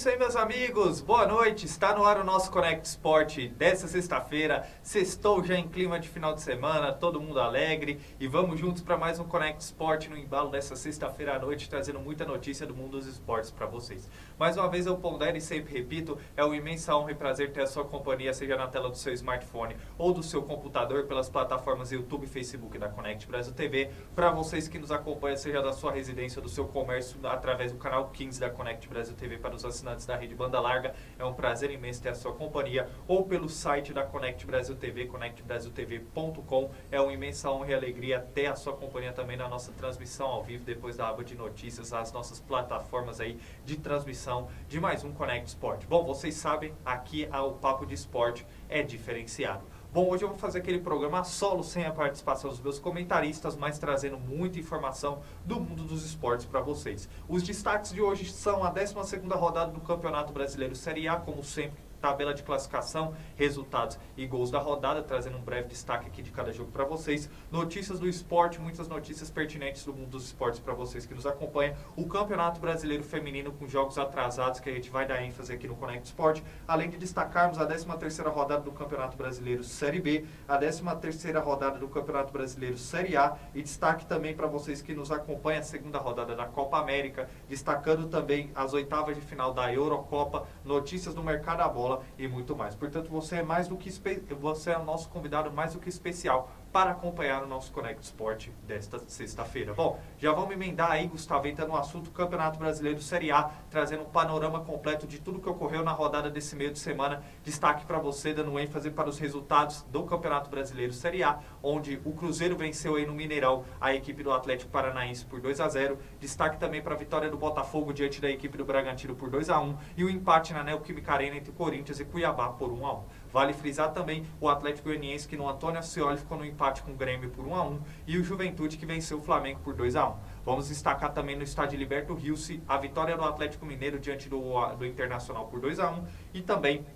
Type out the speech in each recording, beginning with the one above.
isso aí, meus amigos, boa noite, está no ar o nosso Connect Sport dessa sexta-feira, sextou já em clima de final de semana, todo mundo alegre e vamos juntos para mais um Connect Sport no embalo dessa sexta-feira à noite, trazendo muita notícia do mundo dos esportes para vocês. Mais uma vez eu pondero e sempre repito, é uma imensa honra e prazer ter a sua companhia, seja na tela do seu smartphone ou do seu computador, pelas plataformas YouTube e Facebook da Connect Brasil TV, para vocês que nos acompanham, seja da sua residência ou do seu comércio, através do canal 15 da Connect Brasil TV para os assinantes da rede banda larga, é um prazer imenso ter a sua companhia, ou pelo site da Connect Brasil TV, connectbrasiltv.com, é uma imensa honra e alegria ter a sua companhia também na nossa transmissão ao vivo, depois da aba de notícias, as nossas plataformas aí de transmissão de mais um Connect Sport. Bom, vocês sabem, aqui o Papo de Esporte é diferenciado. Bom, hoje eu vou fazer aquele programa solo, sem a participação dos meus comentaristas, mas trazendo muita informação do mundo dos esportes para vocês. Os destaques de hoje são a 12ª rodada do Campeonato Brasileiro Série A, como sempre, tabela de classificação, resultados e gols da rodada, trazendo um breve destaque aqui de cada jogo para vocês. Notícias do esporte, muitas notícias pertinentes do mundo dos esportes para vocês que nos acompanham. O Campeonato Brasileiro Feminino com jogos atrasados, que a gente vai dar ênfase aqui no Connect Sport, além de destacarmos a 13ª rodada do Campeonato Brasileiro Série B, a 13ª rodada do Campeonato Brasileiro Série A e destaque também para vocês que nos acompanham a 2ª rodada da Copa América, destacando também as oitavas de final da Eurocopa, notícias do mercado da bola e muito mais. Portanto, você é o nosso convidado mais do que especial para acompanhar o nosso Connect Sport desta sexta-feira. Bom, já vamos emendar aí, Gustavo, entra no assunto Campeonato Brasileiro Série A, trazendo um panorama completo de tudo que ocorreu na rodada desse meio de semana. Destaque para você, dando ênfase para os resultados do Campeonato Brasileiro Série A, onde o Cruzeiro venceu aí no Mineirão a equipe do Atlético Paranaense por 2-0. Destaque também para a vitória do Botafogo diante da equipe do Bragantino por 2-1 e o empate na Neoquímica Arena entre Corinthians e Cuiabá por 1-1. Vale frisar também o Atlético Goianiense, que no Antônio Ascioli ficou no empate com o Grêmio por 1-1 e o Juventude, que venceu o Flamengo por 2-1. Vamos destacar também no estádio Liberto Rilse a vitória do Atlético Mineiro diante do Internacional por 2-1 e também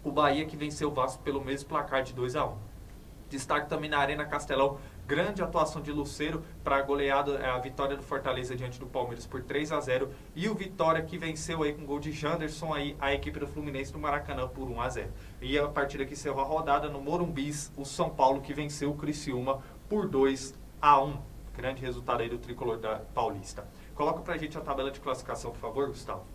o Bahia, que venceu o Vasco pelo mesmo placar de 2-1. Destaque também na Arena Castelão, grande atuação de Lucero para a goleada, a vitória do Fortaleza diante do Palmeiras por 3-0 e o Vitória, que venceu aí com gol de Janderson aí a equipe do Fluminense do Maracanã por 1-0. E a partida que encerrou a rodada no Morumbi, o São Paulo, que venceu o Criciúma por 2-1. Grande resultado aí do tricolor da Paulista. Coloca pra gente a tabela de classificação, por favor, Gustavo.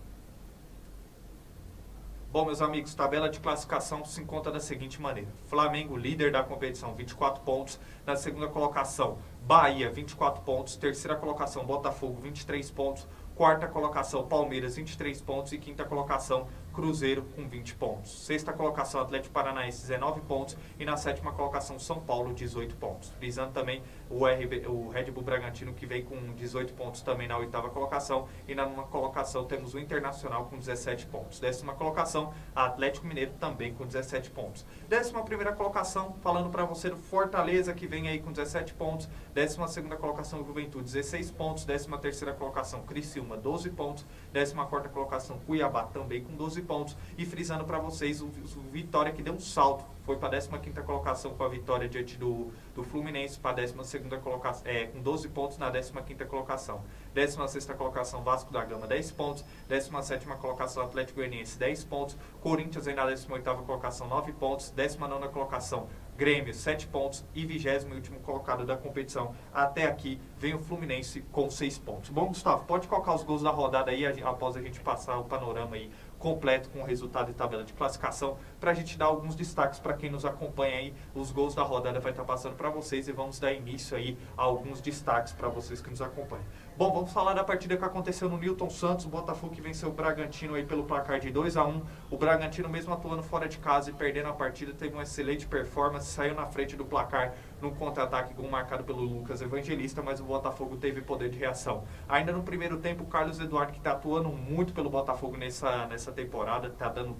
Bom, meus amigos, tabela de classificação se encontra da seguinte maneira. Flamengo, líder da competição, 24 pontos. Na segunda colocação, Bahia, 24 pontos. Terceira colocação, Botafogo, 23 pontos. Quarta colocação, Palmeiras, 23 pontos. E quinta colocação, Cruzeiro, com 20 pontos. Sexta colocação, Atlético Paranaense, 19 pontos. E na sétima colocação, São Paulo, 18 pontos. Frisando também o Red Bull Bragantino, que vem com 18 pontos também na oitava colocação. E na nona colocação temos o Internacional com 17 pontos. Décima colocação, Atlético Mineiro também com 17 pontos. 11ª colocação, falando para você do Fortaleza, que vem aí com 17 pontos. 12ª colocação, Juventude, 16 pontos. 13ª colocação, Criciúma, 12 pontos. 14ª colocação, Cuiabá, também com 12 pontos. E frisando para vocês o Vitória, que deu um salto, foi para a 15ª colocação com a vitória diante do Fluminense, para a 12ª colocação, com 12 pontos na 15ª colocação. 16ª colocação, Vasco da Gama, 10 pontos. 17ª colocação, Atlético Goianiense, 10 pontos. Corinthians aí na 18ª colocação, 9 pontos. 19ª colocação, Grêmio, 7 pontos. E 20º e último colocado da competição. Até aqui vem o Fluminense com 6 pontos. Bom, Gustavo, pode colocar os gols da rodada aí, após a gente passar o panorama aí completo com o resultado e tabela de classificação, para a gente dar alguns destaques para quem nos acompanha aí. Os gols da rodada vai estar passando para vocês e vamos dar início aí a alguns destaques para vocês que nos acompanham. Bom, vamos falar da partida que aconteceu no Newton Santos, o Botafogo que venceu o Bragantino aí pelo placar de 2-1. O Bragantino, mesmo atuando fora de casa e perdendo a partida, teve uma excelente performance, saiu na frente do placar num contra-ataque, gol marcado pelo Lucas Evangelista, mas o Botafogo teve poder de reação. Ainda no primeiro tempo, o Carlos Eduardo, que está atuando muito pelo Botafogo nessa temporada,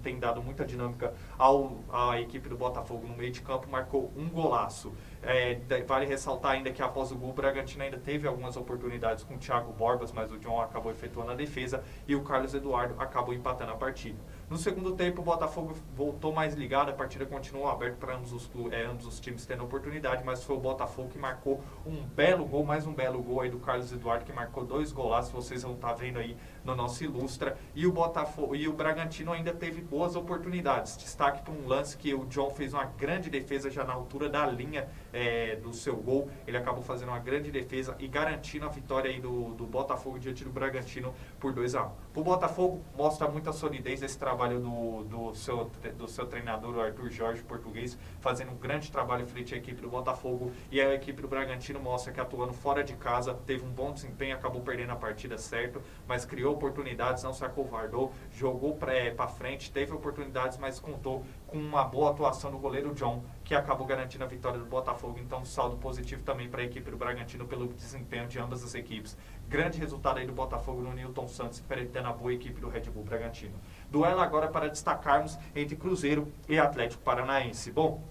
tem dado muita dinâmica à equipe do Botafogo no meio de campo, marcou um golaço. Vale ressaltar ainda que após o gol, o Bragantino ainda teve algumas oportunidades com o Thiago Borbas, mas o John acabou efetuando a defesa e o Carlos Eduardo acabou empatando a partida. No segundo tempo, o Botafogo voltou mais ligado, a partida continuou aberta para ambos os times tendo oportunidade, mas foi o Botafogo que marcou um belo gol, mais um belo gol aí do Carlos Eduardo, que marcou 2 golaços, vocês vão estar vendo aí no nosso Ilustra. E o Botafogo e o Bragantino ainda teve boas oportunidades. Destaque para um lance que o John fez uma grande defesa já na altura da linha do seu gol. Ele acabou fazendo uma grande defesa e garantindo a vitória aí do Botafogo diante do Bragantino por 2-1. O Botafogo mostra muita solidez esse trabalho do seu treinador, o Arthur Jorge, português, fazendo um grande trabalho frente à equipe do Botafogo. E a equipe do Bragantino mostra que atuando fora de casa, teve um bom desempenho, acabou perdendo a partida, certo, mas criou oportunidades, não se acovardou, jogou para frente, teve oportunidades, mas contou com uma boa atuação do goleiro John, que acabou garantindo a vitória do Botafogo. Então, saldo positivo também para a equipe do Bragantino pelo desempenho de ambas as equipes. Grande resultado aí do Botafogo no Newton Santos, enfrentando a boa equipe do Red Bull Bragantino. Duelo agora para destacarmos entre Cruzeiro e Atlético Paranaense. Bom,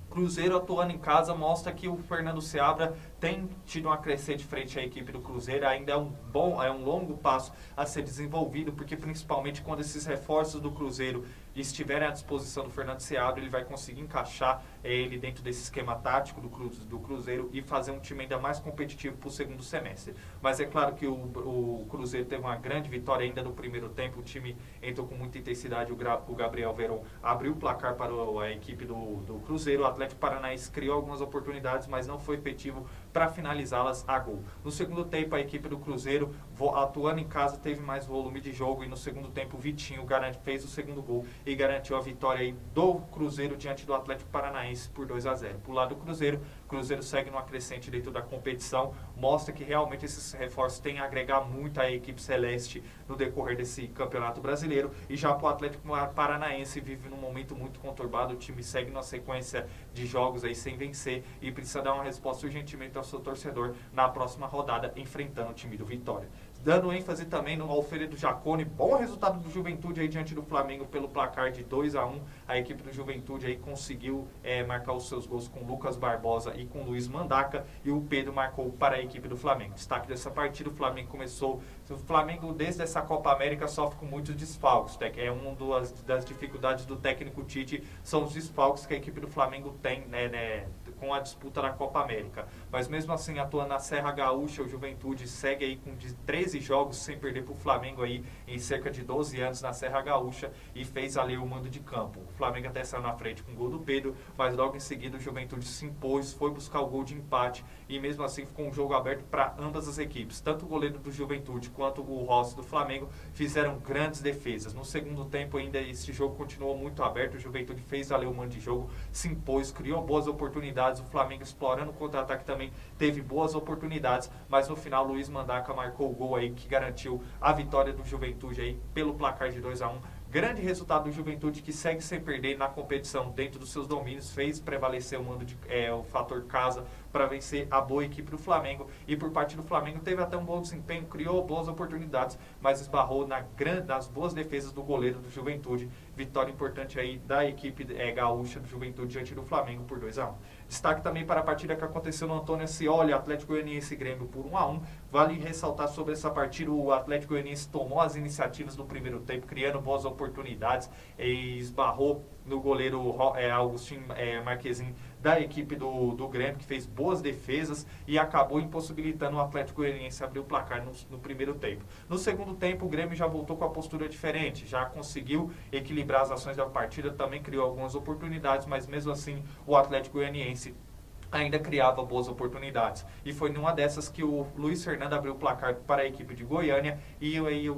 Cruzeiro atuando em casa mostra que o Fernando Seabra tem tido uma crescente frente à equipe do Cruzeiro. Ainda é um longo passo a ser desenvolvido, porque principalmente quando esses reforços do Cruzeiro estiverem à disposição do Fernando Seabra, ele vai conseguir encaixar ele dentro desse esquema tático do Cruzeiro e fazer um time ainda mais competitivo para o segundo semestre. Mas é claro que o Cruzeiro teve uma grande vitória ainda no primeiro tempo, o time entrou com muita intensidade, o Gabriel Veron abriu o placar para a equipe do Cruzeiro. O Atlético Paranaense criou algumas oportunidades, mas não foi efetivo para finalizá-las a gol. No segundo tempo, a equipe do Cruzeiro, atuando em casa, teve mais volume de jogo, e no segundo tempo o Vitinho fez o segundo gol e garantiu a vitória aí do Cruzeiro diante do Atlético Paranaense por 2-0. Por lado do Cruzeiro, o Cruzeiro segue numa crescente dentro da competição, mostra que realmente esses reforços têm a agregar muito à equipe celeste no decorrer desse Campeonato Brasileiro. E já para o Atlético Paranaense, vive num momento muito conturbado, o time segue numa sequência de jogos aí sem vencer e precisa dar uma resposta urgentemente ao seu torcedor na próxima rodada, enfrentando o time do Vitória. Dando ênfase também no Alfredo Jaconi, bom resultado do Juventude aí diante do Flamengo pelo placar de 2-1. A equipe do Juventude aí conseguiu marcar os seus gols com Lucas Barbosa e com Luiz Mandaca, e o Pedro marcou para a equipe do Flamengo. Destaque dessa partida, o Flamengo desde essa Copa América sofre com muitos desfalques. É uma das dificuldades do técnico Tite, são os desfalques que a equipe do Flamengo tem com a disputa da Copa América. Mas mesmo assim, atuando na Serra Gaúcha, o Juventude segue aí com 13 jogos sem perder para o Flamengo aí em cerca de 12 anos na Serra Gaúcha, e fez ali o mando de campo. O Flamengo até saiu na frente com o gol do Pedro, mas logo em seguida o Juventude se impôs, foi buscar o gol de empate, e mesmo assim ficou um jogo aberto para ambas as equipes. Tanto o goleiro do Juventude quanto o Rossi do Flamengo fizeram grandes defesas. No segundo tempo ainda esse jogo continuou muito aberto, o Juventude fez ali o mando de jogo, se impôs, criou boas oportunidades. O Flamengo, explorando o contra-ataque, também teve boas oportunidades, mas no final Luiz Mandaca marcou o gol aí que garantiu a vitória do Juventude aí pelo placar de 2-1. Grande resultado do Juventude, que segue sem perder na competição dentro dos seus domínios, fez prevalecer o fator casa para vencer a boa equipe do Flamengo. E por parte do Flamengo teve até um bom desempenho, criou boas oportunidades, mas esbarrou nas boas defesas do goleiro do Juventude. Vitória importante aí da equipe gaúcha do Juventude diante do Flamengo por 2-1. Destaque também para a partida que aconteceu no Antônio Ascioli, Atlético Goianiense e Grêmio por 1-1. Vale ressaltar sobre essa partida, o Atlético Goianiense tomou as iniciativas no primeiro tempo, criando boas oportunidades, e esbarrou no goleiro Augustinho Marquezin da equipe do Grêmio, que fez boas defesas e acabou impossibilitando o Atlético Goianiense abrir o placar no primeiro tempo. No segundo tempo, o Grêmio já voltou com a postura diferente, já conseguiu equilibrar as ações da partida, também criou algumas oportunidades, mas mesmo assim o Atlético Goianiense ainda criava boas oportunidades. E foi numa dessas que o Luiz Fernando abriu o placar para a equipe de Goiânia, e aí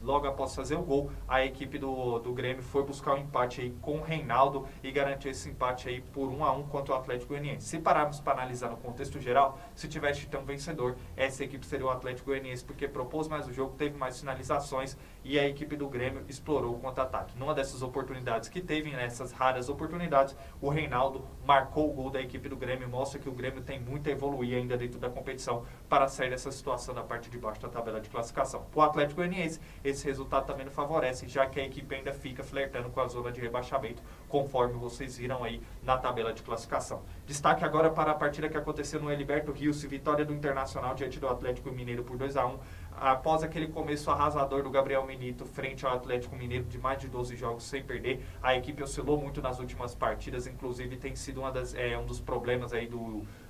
logo após fazer o gol, a equipe do Grêmio foi buscar um empate aí com o Reinaldo e garantiu esse empate aí por 1-1 contra o Atlético Goianiense. Se pararmos para analisar no contexto geral, se tivesse um vencedor, essa equipe seria o Atlético Goianiense, porque propôs mais o jogo, teve mais finalizações, e a equipe do Grêmio explorou o contra-ataque. Numa dessas oportunidades que teve, nessas raras oportunidades, o Reinaldo marcou o gol da equipe do Grêmio. Mostra que o Grêmio tem muito a evoluir ainda dentro da competição para sair dessa situação da parte de baixo da tabela de classificação. O Atlético Goianiense, esse resultado também não favorece, já que a equipe ainda fica flertando com a zona de rebaixamento, conforme vocês viram aí na tabela de classificação. Destaque agora para a partida que aconteceu no Heriberto Rios, vitória do Internacional diante do Atlético Mineiro por 2-1. Após aquele começo arrasador do Gabriel Milito frente ao Atlético Mineiro de mais de 12 jogos sem perder, a equipe oscilou muito nas últimas partidas, inclusive tem sido um dos problemas aí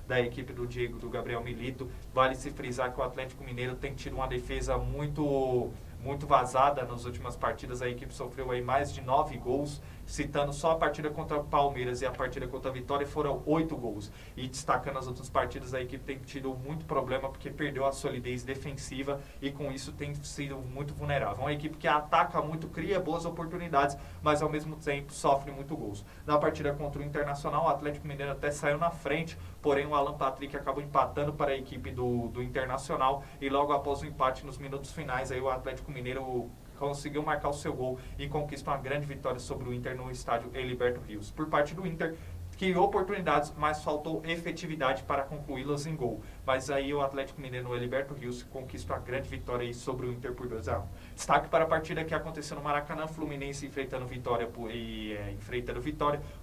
da equipe do Gabriel Milito. Vale se frisar que o Atlético Mineiro tem tido uma defesa muito muito vazada nas últimas partidas. A equipe sofreu aí mais de 9 gols, citando só a partida contra o Palmeiras e a partida contra a Vitória, foram 8 gols. E destacando as outras partidas, a equipe tem tido muito problema porque perdeu a solidez defensiva e com isso tem sido muito vulnerável. Uma equipe que ataca muito, cria boas oportunidades, mas ao mesmo tempo sofre muito gols. Na partida contra o Internacional, o Atlético Mineiro até saiu na frente, porém o Alan Patrick acabou empatando para a equipe do Internacional e logo após o empate nos minutos finais, aí o Atlético Mineiro conseguiu marcar o seu gol e conquista uma grande vitória sobre o Inter no estádio Heriberto Rios. Por parte do Inter, criou oportunidades, mas faltou efetividade para concluí-las em gol. Mas aí o Atlético Mineiro no Heriberto Rios conquista uma grande vitória aí sobre o Inter por 2-1. Destaque para a partida que aconteceu no Maracanã, Fluminense enfrentando Vitória.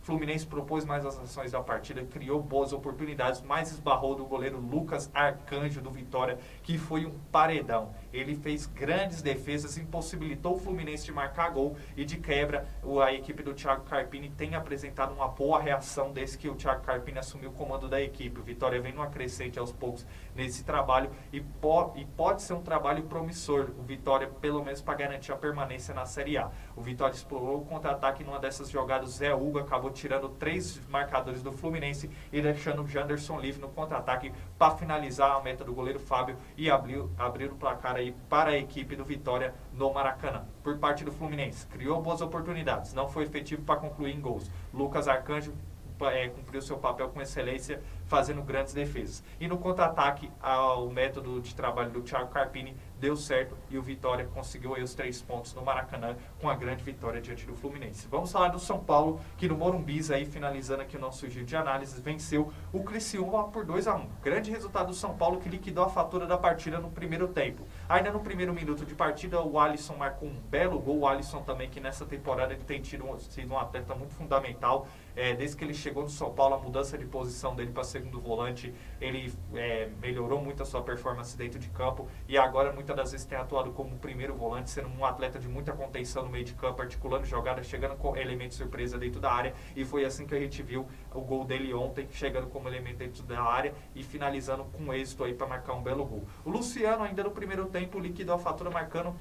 Fluminense propôs mais as ações da partida, criou boas oportunidades, mas esbarrou do goleiro Lucas Arcanjo do Vitória, que foi um paredão. Ele fez grandes defesas, impossibilitou o Fluminense de marcar gol e de quebra a equipe do Thiago Carpini tem apresentado uma boa reação desde que o Thiago Carpini assumiu o comando da equipe. O Vitória vem numa crescente aos poucos nesse trabalho e pode ser um trabalho promissor. O Vitória, pelo menos para garantir a permanência na Série A. O Vitória explorou o contra-ataque numa dessas jogadas. Zé Hugo acabou tirando 3 marcadores do Fluminense e deixando o Janderson livre no contra-ataque para finalizar a meta do goleiro Fábio e abrir o placar aí para a equipe do Vitória no Maracanã. Por parte do Fluminense, criou boas oportunidades, não foi efetivo para concluir em gols. Lucas Arcanjo cumpriu seu papel com excelência, fazendo grandes defesas. E no contra-ataque, o método de trabalho do Thiago Carpini deu certo e o Vitória conseguiu aí os 3 pontos no Maracanã com a grande vitória diante do Fluminense. Vamos falar do São Paulo, que no Morumbi, aí finalizando aqui o nosso giro de análise, venceu o Criciúma por 2-1. Grande resultado do São Paulo que liquidou a fatura da partida no primeiro tempo. Ainda no primeiro minuto de partida, o Alisson marcou um belo gol. O Alisson também, que nessa temporada ele tem sido um atleta muito fundamental. Desde que ele chegou no São Paulo, a mudança de posição dele para segundo volante, ele melhorou muito a sua performance dentro de campo e agora muitas das vezes tem atuado como primeiro volante, sendo um atleta de muita contenção no meio de campo, articulando jogadas, chegando com elemento surpresa dentro da área, e foi assim que a gente viu o gol dele ontem, chegando como elemento dentro da área e finalizando com êxito aí para marcar um belo gol. O Luciano ainda no primeiro tempo liquidou a fatura marcando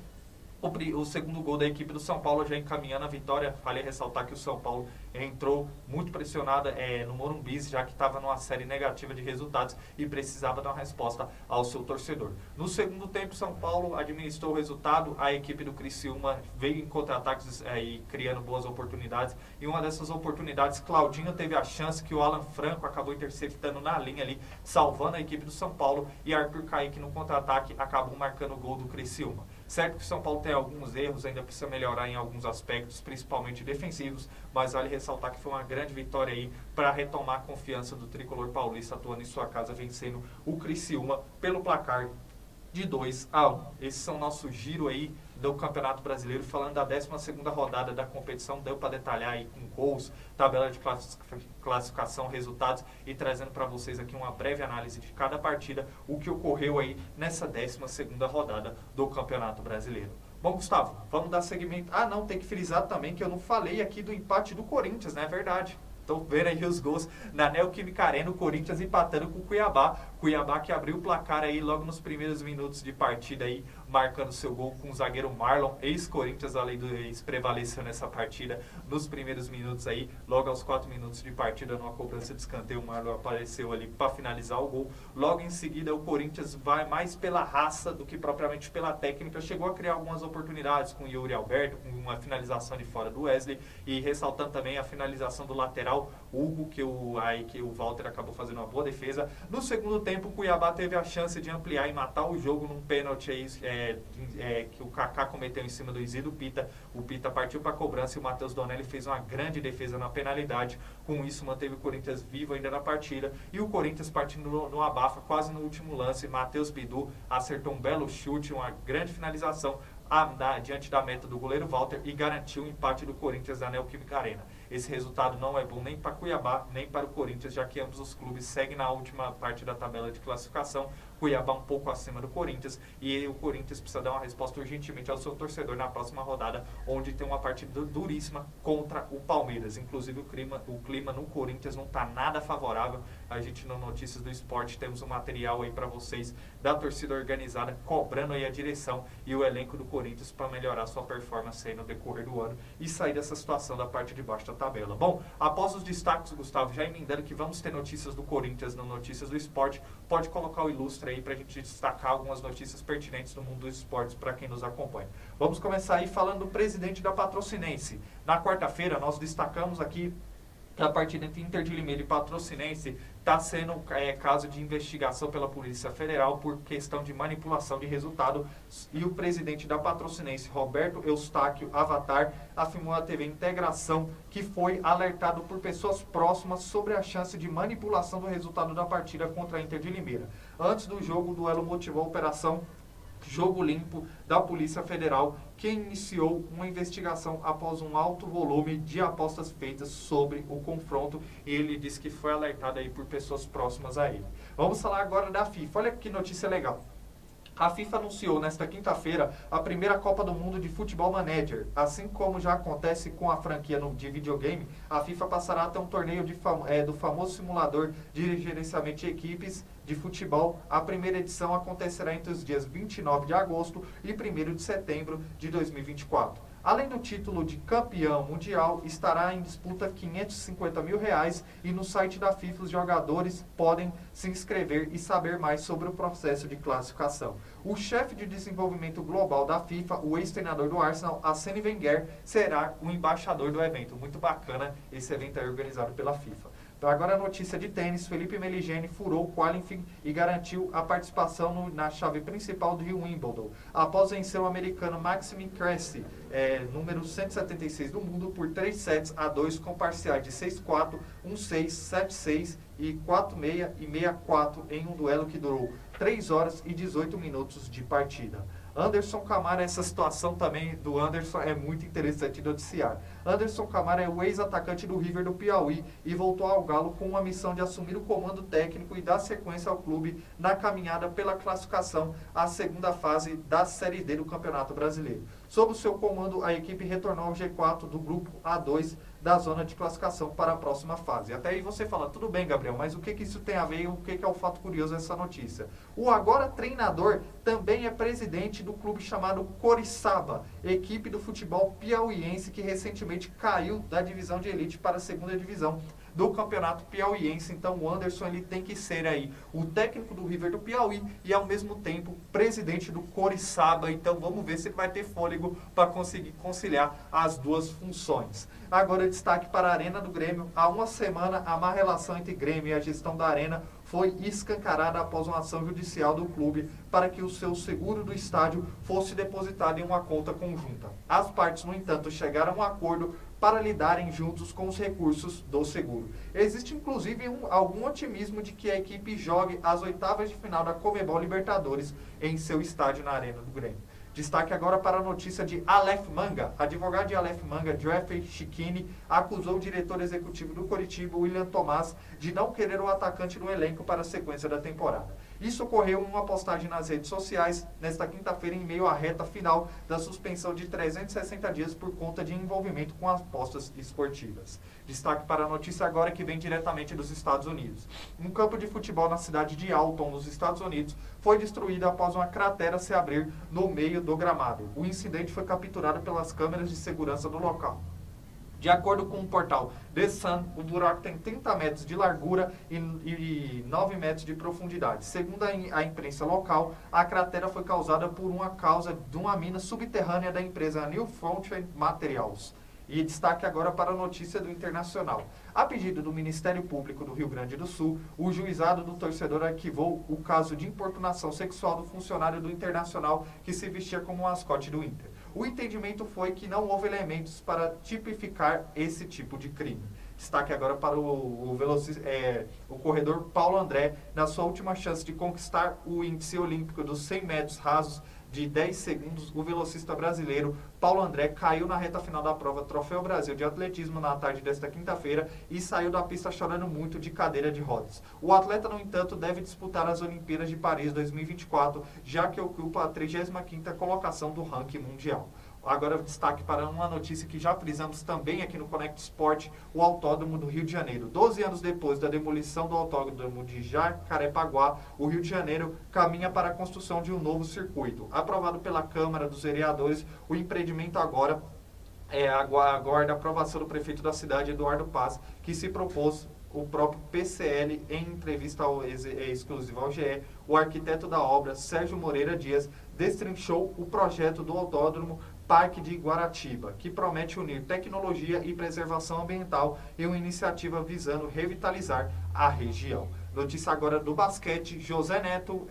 o segundo gol da equipe do São Paulo, já encaminhando a vitória. Falei ressaltar que o São Paulo entrou muito pressionada no Morumbi, já que estava numa série negativa de resultados e precisava dar uma resposta ao seu torcedor. No segundo tempo, São Paulo administrou o resultado, a equipe do Criciúma veio em contra-ataques e criando boas oportunidades, e uma dessas oportunidades, Claudinho teve a chance que o Alan Franco acabou interceptando na linha ali, salvando a equipe do São Paulo, e Arthur Kaique no contra-ataque acabou marcando o gol do Criciúma. Certo que o São Paulo tem alguns erros, ainda precisa melhorar em alguns aspectos, principalmente defensivos, mas vale ressaltar que foi uma grande vitória aí para retomar a confiança do tricolor paulista atuando em sua casa, vencendo o Criciúma pelo placar de 2-1. Esse são o nosso giro aí do Campeonato Brasileiro, falando da 12ª rodada da competição. Deu para detalhar aí com gols, tabela de classificação, resultados, e trazendo para vocês aqui uma breve análise de cada partida, o que ocorreu aí nessa 12ª rodada do Campeonato Brasileiro. Bom, Gustavo, vamos dar seguimento. Não, tem que frisar também que eu não falei aqui do empate do Corinthians, né? É verdade. Estão vendo aí os gols na Neoquímica Arena, o Corinthians empatando com o Cuiabá. Cuiabá que abriu o placar aí logo nos primeiros minutos de partida aí, marcando seu gol com o zagueiro Marlon, ex-Corinthians, além do ex, prevaleceu nessa partida nos primeiros minutos aí, logo aos 4 minutos de partida, numa cobrança de escanteio, o Marlon apareceu ali para finalizar o gol. Logo em seguida, o Corinthians vai mais pela raça do que propriamente pela técnica, chegou a criar algumas oportunidades com o Yuri Alberto, com uma finalização de fora do Wesley, e ressaltando também a finalização do lateral Hugo, que o Walter acabou fazendo uma boa defesa. No segundo tempo, o Cuiabá teve a chance de ampliar e matar o jogo num pênalti aí, que o Kaká cometeu em cima do Isidro Pita. O Pita partiu para a cobrança e o Matheus Donelli fez uma grande defesa na penalidade. Com isso, manteve o Corinthians vivo ainda na partida. E o Corinthians partindo no abafa, quase no último lance. Matheus Bidu acertou um belo chute, uma grande finalização diante da meta do goleiro Walter e garantiu o empate do Corinthians na Neoquímica Arena. Esse resultado não é bom nem para Cuiabá, nem para o Corinthians, já que ambos os clubes seguem na última parte da tabela de classificação, Cuiabá um pouco acima do Corinthians, e o Corinthians precisa dar uma resposta urgentemente ao seu torcedor na próxima rodada, onde tem uma partida duríssima contra o Palmeiras. Inclusive o clima no Corinthians não está nada favorável. A gente no Notícias do Esporte temos um material aí para vocês da torcida organizada, cobrando aí a direção e o elenco do Corinthians para melhorar sua performance aí no decorrer do ano e sair dessa situação da parte de baixo da tabela. Bom, após os destaques, Gustavo, já emendando que vamos ter notícias do Corinthians no Notícias do Esporte, pode colocar o ilustre aí para a gente destacar algumas notícias pertinentes do mundo dos esportes para quem nos acompanha. Vamos começar aí falando do presidente da Patrocinense. Na quarta-feira nós destacamos aqui que a partida entre Inter de Limeira e Patrocinense está sendo caso de investigação pela Polícia Federal por questão de manipulação de resultado, e o presidente da Patrocinense, Roberto Eustáquio Avatar, afirmou à TV Integração que foi alertado por pessoas próximas sobre a chance de manipulação do resultado da partida contra a Inter de Limeira. Antes do jogo, o duelo motivou a operação Jogo Limpo da Polícia Federal, que iniciou uma investigação após um alto volume de apostas feitas sobre o confronto, e ele disse que foi alertado aí por pessoas próximas a ele. Vamos falar agora da FIFA. Olha que notícia legal. A FIFA anunciou nesta quinta-feira a primeira Copa do Mundo de Futebol Manager. Assim como já acontece com a franquia de videogame, a FIFA passará a ter um torneio do famoso simulador de gerenciamento de equipes de futebol. A primeira edição acontecerá entre os dias 29 de agosto e 1º de setembro de 2024. Além do título de campeão mundial, estará em disputa R$550 mil, e no site da FIFA os jogadores podem se inscrever e saber mais sobre o processo de classificação. O chefe de desenvolvimento global da FIFA, o ex-treinador do Arsenal, Arsene Wenger, será o embaixador do evento. Muito bacana, esse evento é organizado pela FIFA. Então agora a notícia de tênis. Felipe Meligeni furou o qualifying e garantiu a participação na chave principal do Wimbledon, após vencer o americano Maxime Cressy, número 176 do mundo, por 3-2 com parciais de 6-4, 1-6, 7-6 e 4-6 e 6-4 em um duelo que durou 3 horas e 18 minutos de partida. Anderson Camara, essa situação também do Anderson é muito interessante de noticiar. Anderson Camara é o ex-atacante do River do Piauí e voltou ao Galo com a missão de assumir o comando técnico e dar sequência ao clube na caminhada pela classificação à segunda fase da Série D do Campeonato Brasileiro. Sob o seu comando, a equipe retornou ao G4 do grupo A2 da zona de classificação para a próxima fase. Até aí você fala, tudo bem, Gabriel, mas o que isso tem a ver e o que é o fato curioso dessa notícia? O agora treinador também é presidente do clube chamado Coriçaba, equipe do futebol piauiense que recentemente caiu da divisão de elite para a segunda divisão do Campeonato Piauiense. Então o Anderson ele tem que ser aí o técnico do River do Piauí e ao mesmo tempo presidente do Coriçaba. Então vamos ver se ele vai ter fôlego para conseguir conciliar as duas funções. Agora destaque para a Arena do Grêmio. Há uma semana a má relação entre Grêmio e a gestão da Arena foi escancarada após uma ação judicial do clube para que o seu seguro do estádio fosse depositado em uma conta conjunta. As partes, no entanto, chegaram a um acordo para lidarem juntos com os recursos do seguro. Existe inclusive algum otimismo de que a equipe jogue as oitavas de final da Conmebol Libertadores em seu estádio na Arena do Grêmio. Destaque agora para a notícia de Aleph Manga. Advogado de Aleph Manga, Jeffrey Chiquini, acusou o diretor executivo do Coritiba, William Tomás, de não querer o atacante no elenco para a sequência da temporada. Isso ocorreu em uma postagem nas redes sociais nesta quinta-feira, em meio à reta final da suspensão de 360 dias por conta de envolvimento com apostas esportivas. Destaque para a notícia agora que vem diretamente dos Estados Unidos. Um campo de futebol na cidade de Alton, nos Estados Unidos, foi destruído após uma cratera se abrir no meio do gramado. O incidente foi capturado pelas câmeras de segurança do local. De acordo com o portal The Sun, o buraco tem 30 metros de largura e 9 metros de profundidade. Segundo a imprensa local, a cratera foi causada por uma causa de uma mina subterrânea da empresa New Frontier Materials. E destaque agora para a notícia do Internacional. A pedido do Ministério Público do Rio Grande do Sul, o juizado do torcedor arquivou o caso de importunação sexual do funcionário do Internacional que se vestia como mascote do Inter. O entendimento foi que não houve elementos para tipificar esse tipo de crime. Destaque agora para o corredor Paulo André, na sua última chance de conquistar o índice olímpico dos 100 metros rasos de 10 segundos, o velocista brasileiro Paulo André caiu na reta final da prova Troféu Brasil de Atletismo na tarde desta quinta-feira e saiu da pista chorando muito de cadeira de rodas. O atleta, no entanto, deve disputar as Olimpíadas de Paris 2024, já que ocupa a 35ª colocação do ranking mundial. Agora destaque para uma notícia que já frisamos também aqui no Conect Sport, o Autódromo do Rio de Janeiro. 12 anos depois da demolição do Autódromo de Jacarepaguá, o Rio de Janeiro caminha para a construção de um novo circuito. Aprovado pela Câmara dos Vereadores, o empreendimento agora aguarda a aprovação do prefeito da cidade, Eduardo Paz, que se propôs. O próprio PCL, em entrevista exclusiva ao GE, o arquiteto da obra, Sérgio Moreira Dias, destrinchou o projeto do Autódromo Parque de Guaratiba, que promete unir tecnologia e preservação ambiental em uma iniciativa visando revitalizar a região. Notícia agora do basquete. José Neto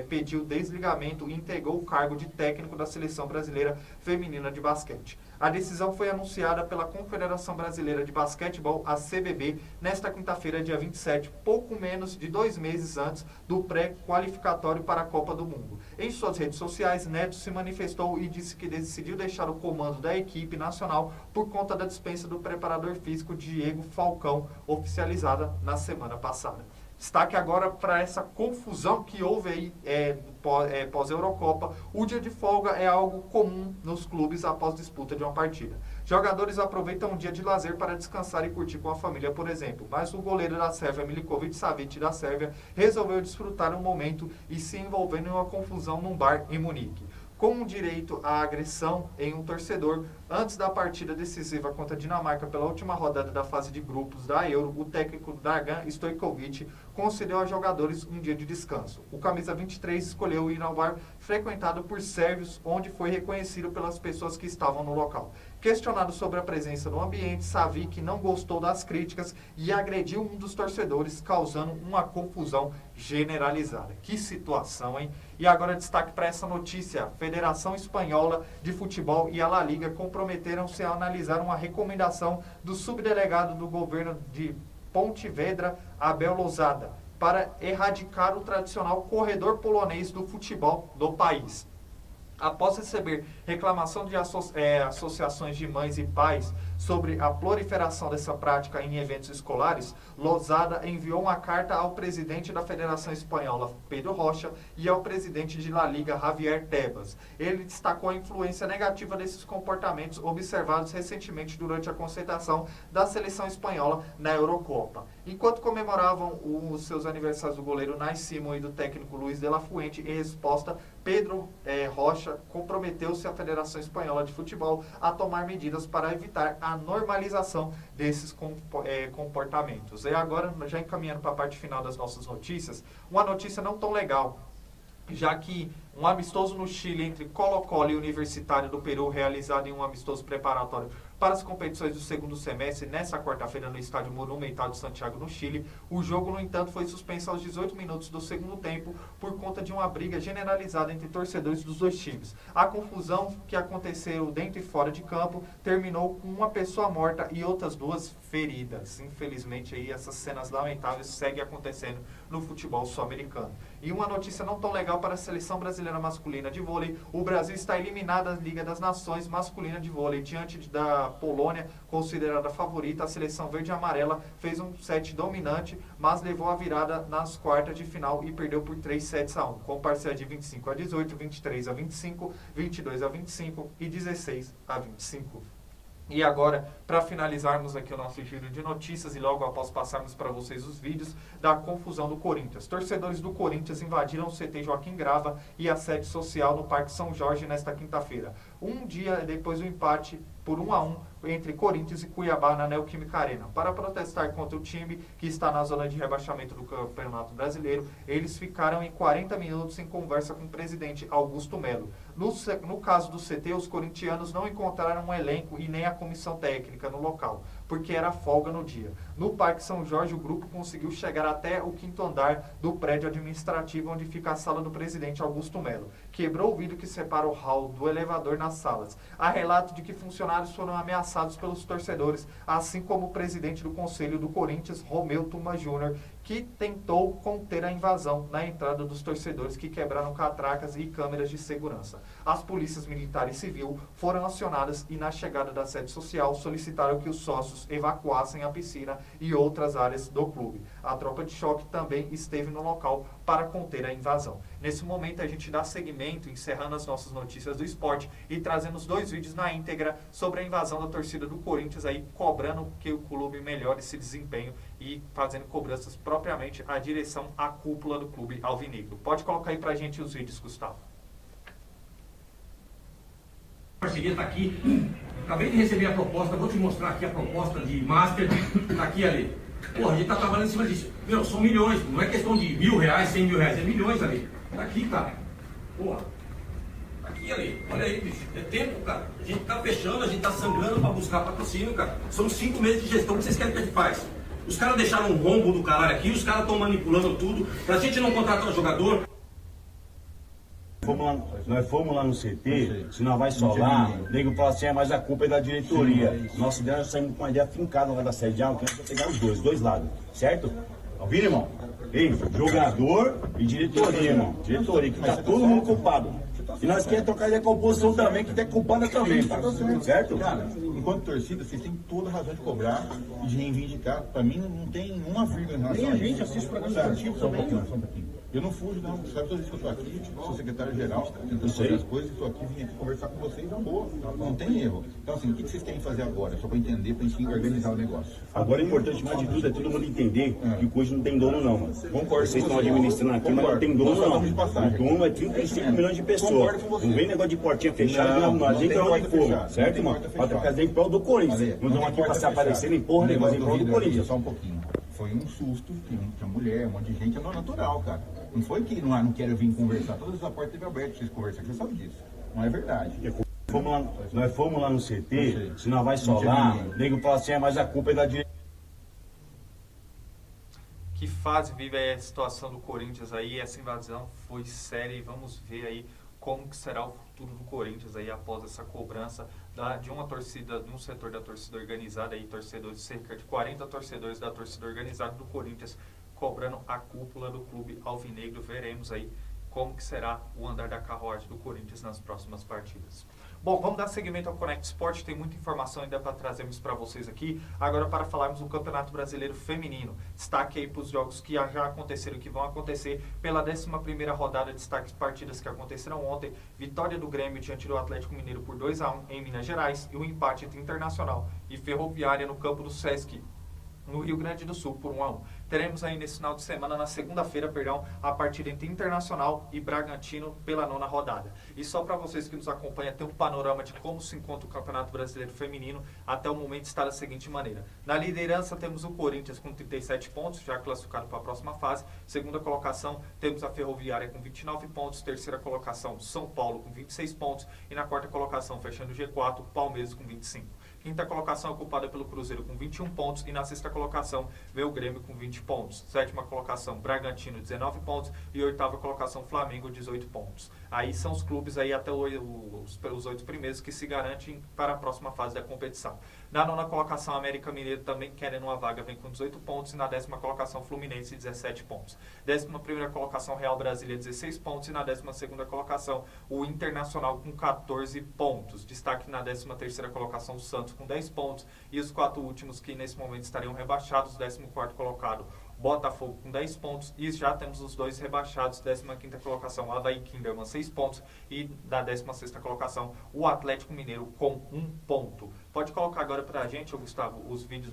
pediu desligamento e entregou o cargo de técnico da Seleção Brasileira Feminina de Basquete. A decisão foi anunciada pela Confederação Brasileira de Basquetebol, a CBB, nesta quinta-feira, dia 27, pouco menos de 2 meses antes do pré-qualificatório para a Copa do Mundo. Em suas redes sociais, Neto se manifestou e disse que decidiu deixar o comando da equipe nacional por conta da dispensa do preparador físico Diego Falcão, oficializada na semana passada. Destaque agora para essa confusão que houve aí pós-Eurocopa. O dia de folga é algo comum nos clubes após disputa de uma partida. Jogadores aproveitam um dia de lazer para descansar e curtir com a família, por exemplo. Mas o goleiro da Sérvia, Milikovic Savic, da Sérvia, resolveu desfrutar um momento e se envolvendo em uma confusão num bar em Munique. Com direito à agressão em um torcedor, antes da partida decisiva contra a Dinamarca pela última rodada da fase de grupos da Euro, o técnico Dragan Stojkovic concedeu aos jogadores um dia de descanso. O camisa 23 escolheu ir ao bar frequentado por sérvios, onde foi reconhecido pelas pessoas que estavam no local. Questionado sobre a presença no ambiente, Savic não gostou das críticas e agrediu um dos torcedores, causando uma confusão generalizada. Que situação, hein? E agora destaque para essa notícia. A Federação Espanhola de Futebol e a La Liga comprometeram-se a analisar uma recomendação do subdelegado do governo de Pontevedra, Abel Losada, para erradicar o tradicional corredor polonês do futebol do país. Após receber reclamação de associações de mães e pais sobre a proliferação dessa prática em eventos escolares, Losada enviou uma carta ao presidente da Federação Espanhola, Pedro Rocha, e ao presidente de La Liga, Javier Tebas. Ele destacou a influência negativa desses comportamentos observados recentemente durante a concentração da seleção espanhola na Eurocopa. Enquanto comemoravam os seus aniversários do goleiro Nai Simon e do técnico Luiz de la Fuente, em resposta, Pedro Rocha comprometeu-se à Federação Espanhola de Futebol a tomar medidas para evitar a normalização desses comportamentos. E agora, já encaminhando para a parte final das nossas notícias, uma notícia não tão legal, já que um amistoso no Chile entre Colo-Colo e Universitário do Peru, realizado em um amistoso preparatório para as competições do segundo semestre, nesta quarta-feira no Estádio Monumental de Santiago, no Chile. O jogo, no entanto, foi suspenso aos 18 minutos do segundo tempo por conta de uma briga generalizada entre torcedores dos dois times. A confusão que aconteceu dentro e fora de campo terminou com uma pessoa morta e outras 2 feridas. Infelizmente, aí, essas cenas lamentáveis seguem acontecendo no futebol sul-americano. E uma notícia não tão legal para a seleção brasileira masculina de vôlei: o Brasil está eliminado da Liga das Nações masculina de vôlei. Diante da Polônia, considerada favorita, a seleção verde e amarela fez um set dominante, mas levou a virada nas quartas de final e perdeu por 3-7-1, com parcial de 25-18, 23-25, 22-25 e 16-25. E agora, para finalizarmos aqui o nosso giro de notícias e logo após passarmos para vocês os vídeos da confusão do Corinthians. Torcedores do Corinthians invadiram o CT Joaquim Grava e a sede social no Parque São Jorge nesta quinta-feira. Um dia depois do empate por 1-1 entre Corinthians e Cuiabá na Neoquímica Arena. Para protestar contra o time que está na zona de rebaixamento do Campeonato Brasileiro, eles ficaram em 40 minutos em conversa com o presidente Augusto Melo. No caso do CT, os corintianos não encontraram um elenco e nem a comissão técnica no local, porque era folga no dia. No Parque São Jorge, o grupo conseguiu chegar até o 5º andar do prédio administrativo onde fica a sala do presidente Augusto Melo. Quebrou o vidro que separa o hall do elevador nas salas. Há relato de que funcionários foram ameaçados pelos torcedores, assim como o presidente do Conselho do Corinthians, Romeu Tuma Júnior, que tentou conter a invasão na entrada dos torcedores que quebraram catracas e câmeras de segurança. As polícias militar e civil foram acionadas e na chegada da sede social solicitaram que os sócios evacuassem a piscina e outras áreas do clube. A tropa de choque também esteve no local para conter a invasão. Nesse momento a gente dá seguimento, encerrando as nossas notícias do esporte e trazendo os 2 vídeos na íntegra sobre a invasão da torcida do Corinthians aí, cobrando que o clube melhore esse desempenho e fazendo cobranças propriamente à direção, à cúpula do clube alvinegro. Pode colocar aí pra gente os vídeos, Gustavo. A parceria está aqui. Acabei de receber a proposta, vou te mostrar aqui a proposta de master, está aqui ali. Porra, a gente está trabalhando em cima disso. Meu, são milhões, não é questão de R$1.000, R$100.000, é milhões ali. Tá aqui, cara. Porra. Tá aqui ali. Olha aí, bicho. É tempo, cara. A gente tá fechando, a gente tá sangrando para buscar patrocínio, cara. São 5 meses de gestão, o que vocês querem que a gente faz? Os caras deixaram um rombo do caralho aqui, os caras estão manipulando tudo, pra gente não contratar o jogador. Nós fomos lá no CT, se nós vai só lá, o nego fala assim, mas a culpa é da diretoria. Nossa ideia, nós saímos com uma ideia fincada lá da sede de água, que nós vamos pegar os dois lados, certo? Ouviram, irmão? Ei, jogador e diretoria, irmão. Diretoria, que tá todo mundo culpado. E nós queremos trocar ideia com a oposição também, que tá culpada também, cara. Certo? Cara, enquanto torcida, vocês têm toda a razão de cobrar e de reivindicar. Pra mim, não tem uma vírgula em relação a isso. Nem a gente assiste programas esportivos também. Só um pouquinho. Eu não fujo, não. Sabe, toda vez que eu tô aqui, sou secretário-geral, tentando fazer as coisas, estou aqui, vim aqui conversar com vocês, é boa. Não tem erro. Então, assim, o que vocês querem fazer agora? Só pra entender, pra gente organizar o negócio. Agora, o importante mais de tudo é todo mundo entender que o coisa não tem dono, não, mano. Concordo. Vocês estão administrando aqui, mas não tem dono, não. O dono é 35 milhões de pessoas. Não vem negócio de portinha fechada, nós entramos de fogo, certo, mano? Pra trocar ideia em prol do Corinthians. Não estamos aqui pra se aparecer em porra nenhuma, em prol do Corinthians. Só um pouquinho. Foi um susto, tinha mulher, um monte de gente, é natural, cara. Não foi que não quero vir conversar, todas as portas esteve abertas pra vocês conversarem, você sabe disso. Não é verdade. Nós fomos lá no CT, se nós vai só lá, o nego fala assim, mas a culpa é da diretoria. Que fase vive aí a situação do Corinthians aí? Essa invasão foi séria e vamos ver aí como que será o futuro do Corinthians aí após essa cobrança de uma torcida, de um setor da torcida organizada aí, torcedores, cerca de 40 torcedores da torcida organizada do Corinthians cobrando a cúpula do clube alvinegro. Veremos aí como que será o andar da carruagem do Corinthians nas próximas partidas. Bom, vamos dar seguimento ao Connect Sport, tem muita informação ainda para trazermos para vocês aqui. Agora para falarmos do Campeonato Brasileiro Feminino. Destaque aí para os jogos que já aconteceram e que vão acontecer pela 11ª rodada, destaque partidas que aconteceram ontem. Vitória do Grêmio diante do Atlético Mineiro por 2-1 em Minas Gerais e o empate entre Internacional e Ferroviária no campo do Sesc, no Rio Grande do Sul, por 1-1. Teremos aí nesse final de semana, na segunda-feira, a partida entre Internacional e Bragantino pela 9ª rodada. E só para vocês que nos acompanham, ter um panorama de como se encontra o Campeonato Brasileiro Feminino, até o momento está da seguinte maneira. Na liderança temos o Corinthians com 37 pontos, já classificado para a próxima fase. Segunda colocação, temos a Ferroviária com 29 pontos. Terceira colocação, São Paulo com 26 pontos. E na quarta colocação, fechando o G4, Palmeiras com 25. Quinta colocação ocupada pelo Cruzeiro com 21 pontos e na sexta colocação veio o Grêmio com 20 pontos. Sétima colocação, Bragantino, 19 pontos e oitava colocação, Flamengo, 18 pontos. Aí são os clubes aí até os 8 primeiros que se garantem para a próxima fase da competição. Na 9ª colocação, América Mineiro também querendo uma vaga, vem com 18 pontos e na 10ª colocação, Fluminense, 17 pontos. 11ª colocação, Real Brasília, 16 pontos e na 12ª colocação, o Internacional com 14 pontos. Destaque na 13ª colocação, o Santos com 10 pontos e os 4 últimos que nesse momento estariam rebaixados, 14º colocado Botafogo com 10 pontos e já temos os 2 rebaixados, 15ª colocação Avaí Kinderman 6 pontos e da 16ª colocação o Atlético Mineiro com 1 ponto. Pode colocar agora pra gente, Gustavo, os vídeos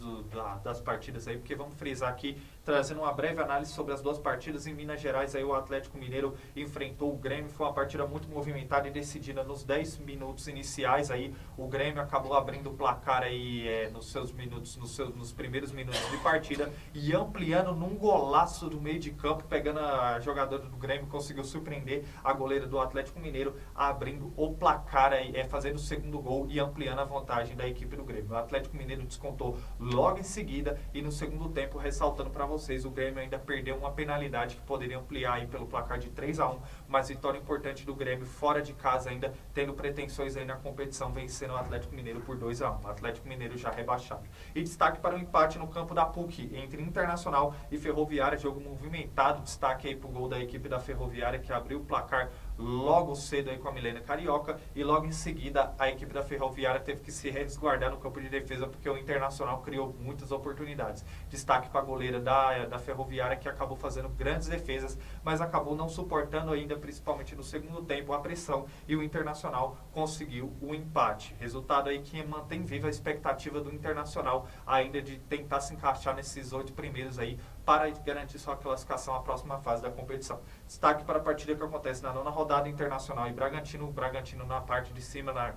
das partidas aí, porque vamos frisar aqui, trazendo uma breve análise sobre as 2 partidas. Em Minas Gerais, aí o Atlético Mineiro enfrentou o Grêmio, foi uma partida muito movimentada e decidida nos 10 minutos iniciais. Aí o Grêmio acabou abrindo o placar aí nos primeiros minutos de partida e ampliando num golaço do meio de campo, pegando a jogadora do Grêmio, conseguiu surpreender a goleira do Atlético Mineiro, abrindo o placar aí, fazendo o segundo gol e ampliando a vantagem da equipe do Grêmio. O Atlético Mineiro descontou logo em seguida e no segundo tempo, ressaltando para vocês, o Grêmio ainda perdeu uma penalidade que poderia ampliar aí pelo placar de 3-1, mas vitória importante do Grêmio fora de casa ainda, tendo pretensões aí na competição, vencendo o Atlético Mineiro por 2-1. O Atlético Mineiro já rebaixado. E destaque para o empate no campo da PUC entre Internacional e Ferroviária, jogo movimentado, destaque aí para o gol da equipe da Ferroviária que abriu o placar logo cedo aí com a Milena Carioca e logo em seguida a equipe da Ferroviária teve que se resguardar no campo de defesa porque o Internacional criou muitas oportunidades. Destaque para a goleira da Ferroviária que acabou fazendo grandes defesas, mas acabou não suportando ainda, principalmente no segundo tempo, a pressão e o Internacional conseguiu o empate. Resultado aí que mantém viva a expectativa do Internacional ainda de tentar se encaixar nesses 8 primeiros aí para garantir sua classificação à próxima fase da competição. Destaque para a partida que acontece na 9ª rodada, Internacional e Bragantino. O Bragantino na parte de cima na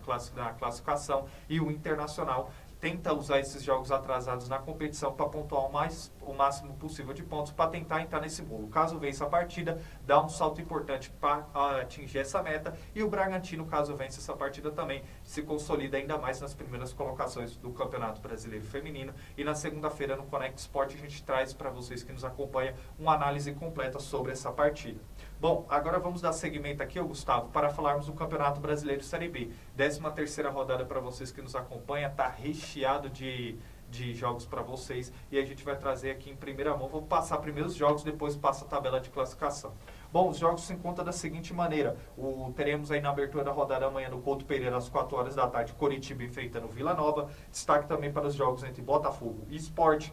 classificação e o Internacional tenta usar esses jogos atrasados na competição para pontuar o máximo possível de pontos para tentar entrar nesse bolo. Caso vença a partida, dá um salto importante para atingir essa meta e o Bragantino, caso vença essa partida também, se consolida ainda mais nas primeiras colocações do Campeonato Brasileiro Feminino. E na segunda-feira no Connect Sport a gente traz para vocês que nos acompanham uma análise completa sobre essa partida. Bom, agora vamos dar seguimento aqui, Gustavo, para falarmos do Campeonato Brasileiro Série B. 13ª rodada para vocês que nos acompanham, está recheado de jogos para vocês e a gente vai trazer aqui em primeira mão. Vou passar primeiro os jogos, depois passa a tabela de classificação. Bom, os jogos se encontram da seguinte maneira. Teremos aí na abertura da rodada amanhã no Couto Pereira às 4 horas da tarde, Coritiba enfrentando Vila Nova. Destaque também para os jogos entre Botafogo e Sport,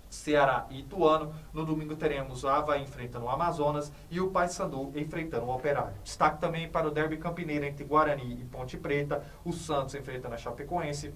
Ceará e Ituano. No domingo teremos o Avaí enfrentando o Amazonas e o Paysandu enfrentando o Operário. Destaque também para o derby campineiro entre Guarani e Ponte Preta, o Santos enfrentando a Chapecoense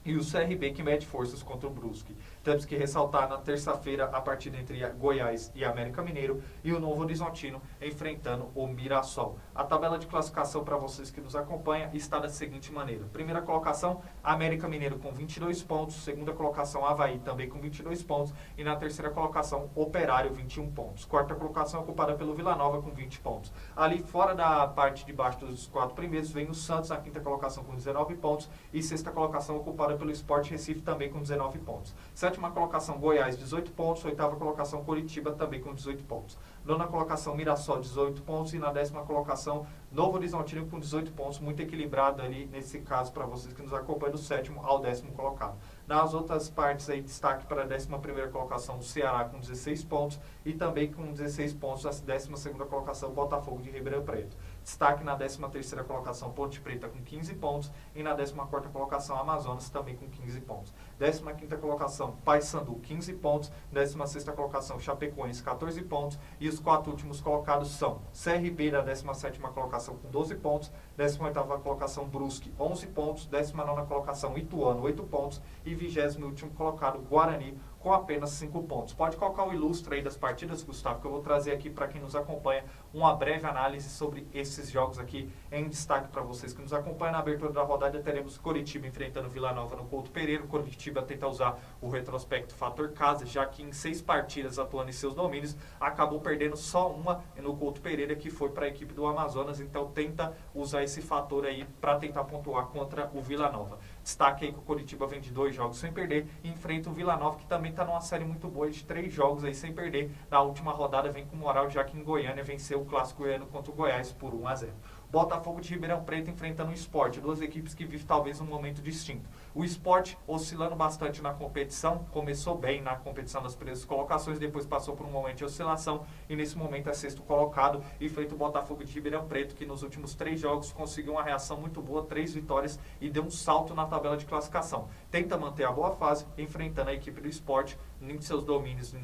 e o CRB que mede forças contra o Brusque. Temos que ressaltar na terça-feira a partida entre Goiás e América Mineiro e o Novo Horizontino enfrentando o Mirassol. A tabela de classificação para vocês que nos acompanham está da seguinte maneira. Primeira colocação, América Mineiro com 22 pontos. Segunda colocação, Avaí também com 22 pontos. E na terceira colocação, Operário, 21 pontos. Quarta colocação ocupada pelo Vila Nova com 20 pontos. Ali fora da parte de baixo dos 4 primeiros, vem o Santos na quinta colocação com 19 pontos. E sexta colocação ocupada pelo Sport Recife também com 19 pontos. Sétima colocação, Goiás, 18 pontos. Oitava colocação, Coritiba, também com 18 pontos. Nona colocação, Mirassol, 18 pontos. E na 10ª colocação, Novo Horizontino com 18 pontos. Muito equilibrado ali, nesse caso, para vocês que nos acompanham, do 7º ao 10º colocado. Nas outras partes, aí, destaque para a 11ª colocação, o Ceará com 16 pontos. E também com 16 pontos, a 12ª colocação, Botafogo de Ribeirão Preto. Destaque na 13ª colocação, Ponte Preta com 15 pontos. E na 14ª colocação, Amazonas, também com 15 pontos. 15ª colocação, Paysandu, 15 pontos. 16ª colocação, Chapecoense, 14 pontos. E os 4 últimos colocados são CRB na 17ª colocação com 12 pontos. 18ª colocação, Brusque, 11 pontos. 19ª colocação, Ituano, 8 pontos. E 20º último colocado, Guarani, com apenas 5 pontos. Pode colocar o ilustre aí das partidas, Gustavo, que eu vou trazer aqui para quem nos acompanha uma breve análise sobre esses jogos aqui em destaque para vocês que nos acompanham. Na abertura da rodada teremos Coritiba enfrentando Vila Nova no Couto Pereira. Coritiba tenta usar o retrospecto fator casa, já que em 6 partidas atuando em seus domínios, acabou perdendo só uma no Couto Pereira, que foi para a equipe do Amazonas. Então tenta usar esse fator aí para tentar pontuar contra o Vila Nova. Destaque aí que o Coritiba vem de 2 jogos sem perder e enfrenta o Vila Nova, que também está numa série muito boa de 3 jogos aí sem perder. Na última rodada vem com moral, já que em Goiânia venceu o Clássico Goiano contra o Goiás por 1-0. Botafogo de Ribeirão Preto enfrentando o Sport, 2 equipes que vivem talvez um momento distinto. O Sport oscilando bastante na competição, começou bem na competição das primeiras colocações, depois passou por um momento de oscilação e nesse momento é 6º colocado, e enfrenta o Botafogo de Ribeirão Preto, que nos últimos 3 jogos conseguiu uma reação muito boa, 3 vitórias e deu um salto na tabela de classificação. Tenta manter a boa fase, enfrentando a equipe do Sport em seus domínios em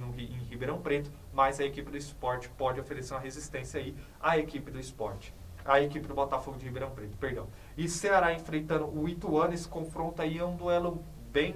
Ribeirão Preto, mas a equipe do Sport pode oferecer uma resistência aí à equipe do Sport. A equipe do Botafogo de Ribeirão Preto, perdão. E Ceará enfrentando o Ituano. Esse confronto aí é um duelo bem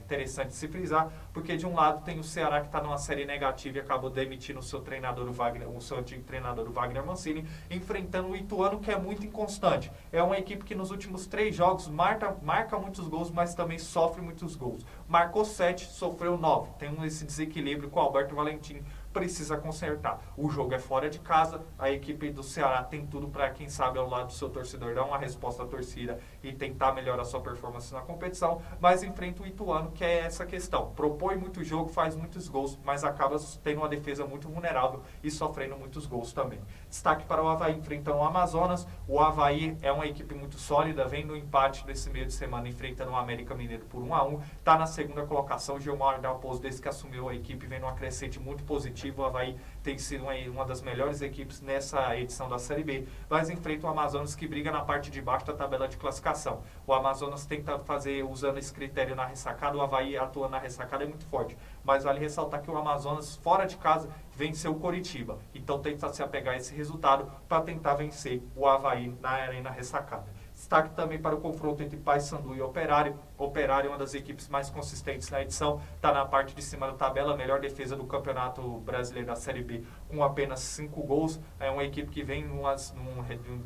interessante de se frisar, porque de um lado tem o Ceará que está numa série negativa e acabou demitindo o seu treinador, o seu antigo treinador, o Wagner Mancini, enfrentando o Ituano, que é muito inconstante. É uma equipe que nos últimos 3 jogos marca muitos gols, mas também sofre muitos gols. Marcou 7, sofreu 9. Tem esse desequilíbrio com o Alberto Valentim precisa consertar. O jogo é fora de casa, a equipe do Ceará tem tudo para, quem sabe, ao lado do seu torcedor, dar uma resposta à torcida e tentar melhorar sua performance na competição, mas enfrenta o Ituano, que é essa questão. Propõe muito jogo, faz muitos gols, mas acaba tendo uma defesa muito vulnerável e sofrendo muitos gols também. Destaque para o Avaí enfrentando o Amazonas. O Avaí é uma equipe muito sólida, vem no empate nesse meio de semana enfrentando o América Mineiro por 1-1. Está na segunda colocação. Gilmar Dalpozo, desde que assumiu a equipe, vem numa crescente muito positiva. O Avaí tem sido uma das melhores equipes nessa edição da Série B, mas enfrenta o Amazonas, que briga na parte de baixo da tabela de classificação. O Amazonas tenta fazer, usando esse critério na ressacada, o Avaí atuando na ressacada é muito forte, mas vale ressaltar que o Amazonas, fora de casa, venceu o Coritiba, então tenta se apegar a esse resultado para tentar vencer o Avaí na arena ressacada. Destaque também para o confronto entre Paysandu e Operário. Operário é uma das equipes mais consistentes na edição, está na parte de cima da tabela, a melhor defesa do Campeonato Brasileiro da Série B, com apenas 5 gols. É uma equipe que vem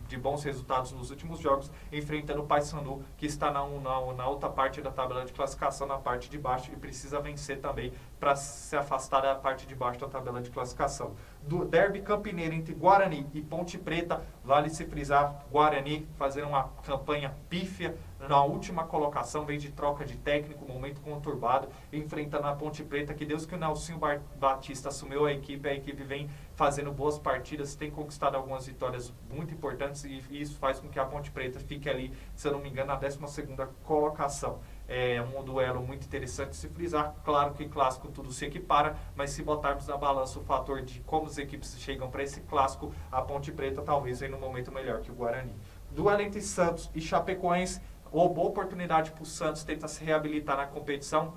de bons resultados nos últimos jogos, enfrentando o Paysandu, que está na outra parte da tabela de classificação, na parte de baixo, e precisa vencer também para se afastar da parte de baixo da tabela de classificação. Do derby campineiro entre Guarani e Ponte Preta, vale se frisar, Guarani fazendo uma campanha pífia na última colocação, vem de troca de técnico, momento conturbado, enfrentando a Ponte Preta, que Deus que o Nelsinho Batista assumiu a equipe vem fazendo boas partidas, tem conquistado algumas vitórias muito importantes e isso faz com que a Ponte Preta fique ali, se eu não me engano, na 12ª colocação. É um duelo muito interessante de se frisar. Claro que clássico tudo se equipara, mas se botarmos na balança o fator de como as equipes chegam para esse clássico, a Ponte Preta talvez venha num momento melhor que o Guarani. Duelo entre Santos e Chapecoense, uma boa oportunidade para o Santos tentar se reabilitar na competição,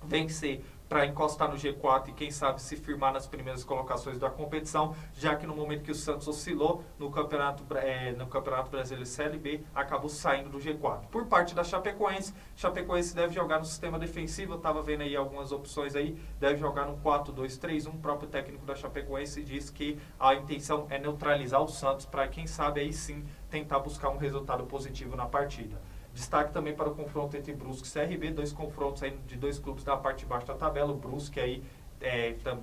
vencer para encostar no G4 e quem sabe se firmar nas primeiras colocações da competição, já que no momento que o Santos oscilou no Campeonato Brasileiro Série B, acabou saindo do G4. Por parte da Chapecoense deve jogar no sistema defensivo, eu estava vendo aí algumas opções aí, deve jogar no 4-2-3-1, o próprio técnico da Chapecoense diz que a intenção é neutralizar o Santos para quem sabe aí sim tentar buscar um resultado positivo na partida. Destaque também para o confronto entre Brusque e CRB, dois confrontos aí de dois clubes da parte de baixo da tabela. O Brusque aí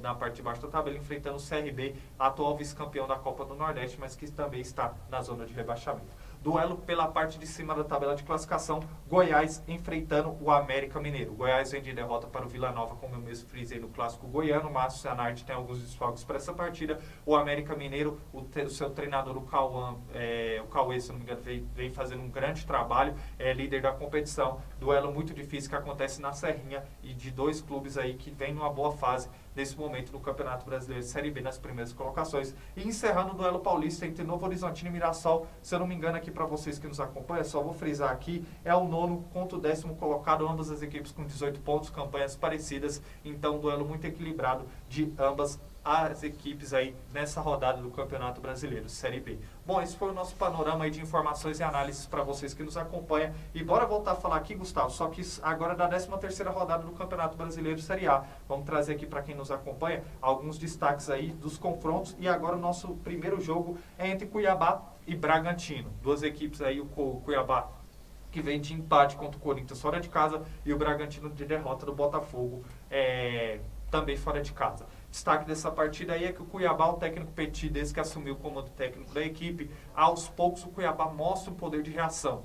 na parte de baixo da tabela, enfrentando o CRB, atual vice-campeão da Copa do Nordeste, mas que também está na zona de rebaixamento. Duelo pela parte de cima da tabela de classificação, Goiás enfrentando o América Mineiro. Goiás vem de derrota para o Vila Nova, como eu mesmo frisei no clássico goiano. O Márcio Zanardi tem alguns desfalques para essa partida. O América Mineiro, o seu treinador, o Cauê, se não me engano, vem fazendo um grande trabalho, é líder da competição. Duelo muito difícil que acontece na Serrinha e de dois clubes aí que vem numa boa fase nesse momento no Campeonato Brasileiro Série B, nas primeiras colocações. E encerrando o duelo paulista entre Novo Horizontino e Mirassol, se eu não me engano aqui para vocês que nos acompanham, só vou frisar aqui, é o 9º contra o 10º colocado, ambas as equipes com 18 pontos, campanhas parecidas, então duelo muito equilibrado de ambas as equipes aí nessa rodada do Campeonato Brasileiro Série B. Bom, esse foi o nosso panorama aí de informações e análises para vocês que nos acompanham. E bora voltar a falar aqui, Gustavo, só que agora da 13ª rodada do Campeonato Brasileiro Série A. Vamos trazer aqui para quem nos acompanha alguns destaques aí dos confrontos. E agora o nosso primeiro jogo é entre Cuiabá e Bragantino. Duas equipes aí, o Cuiabá que vem de empate contra o Corinthians fora de casa e o Bragantino de derrota do Botafogo também fora de casa. Destaque dessa partida aí é que o Cuiabá, o técnico Petit, desde que assumiu o comando técnico da equipe, aos poucos o Cuiabá mostra um poder de reação.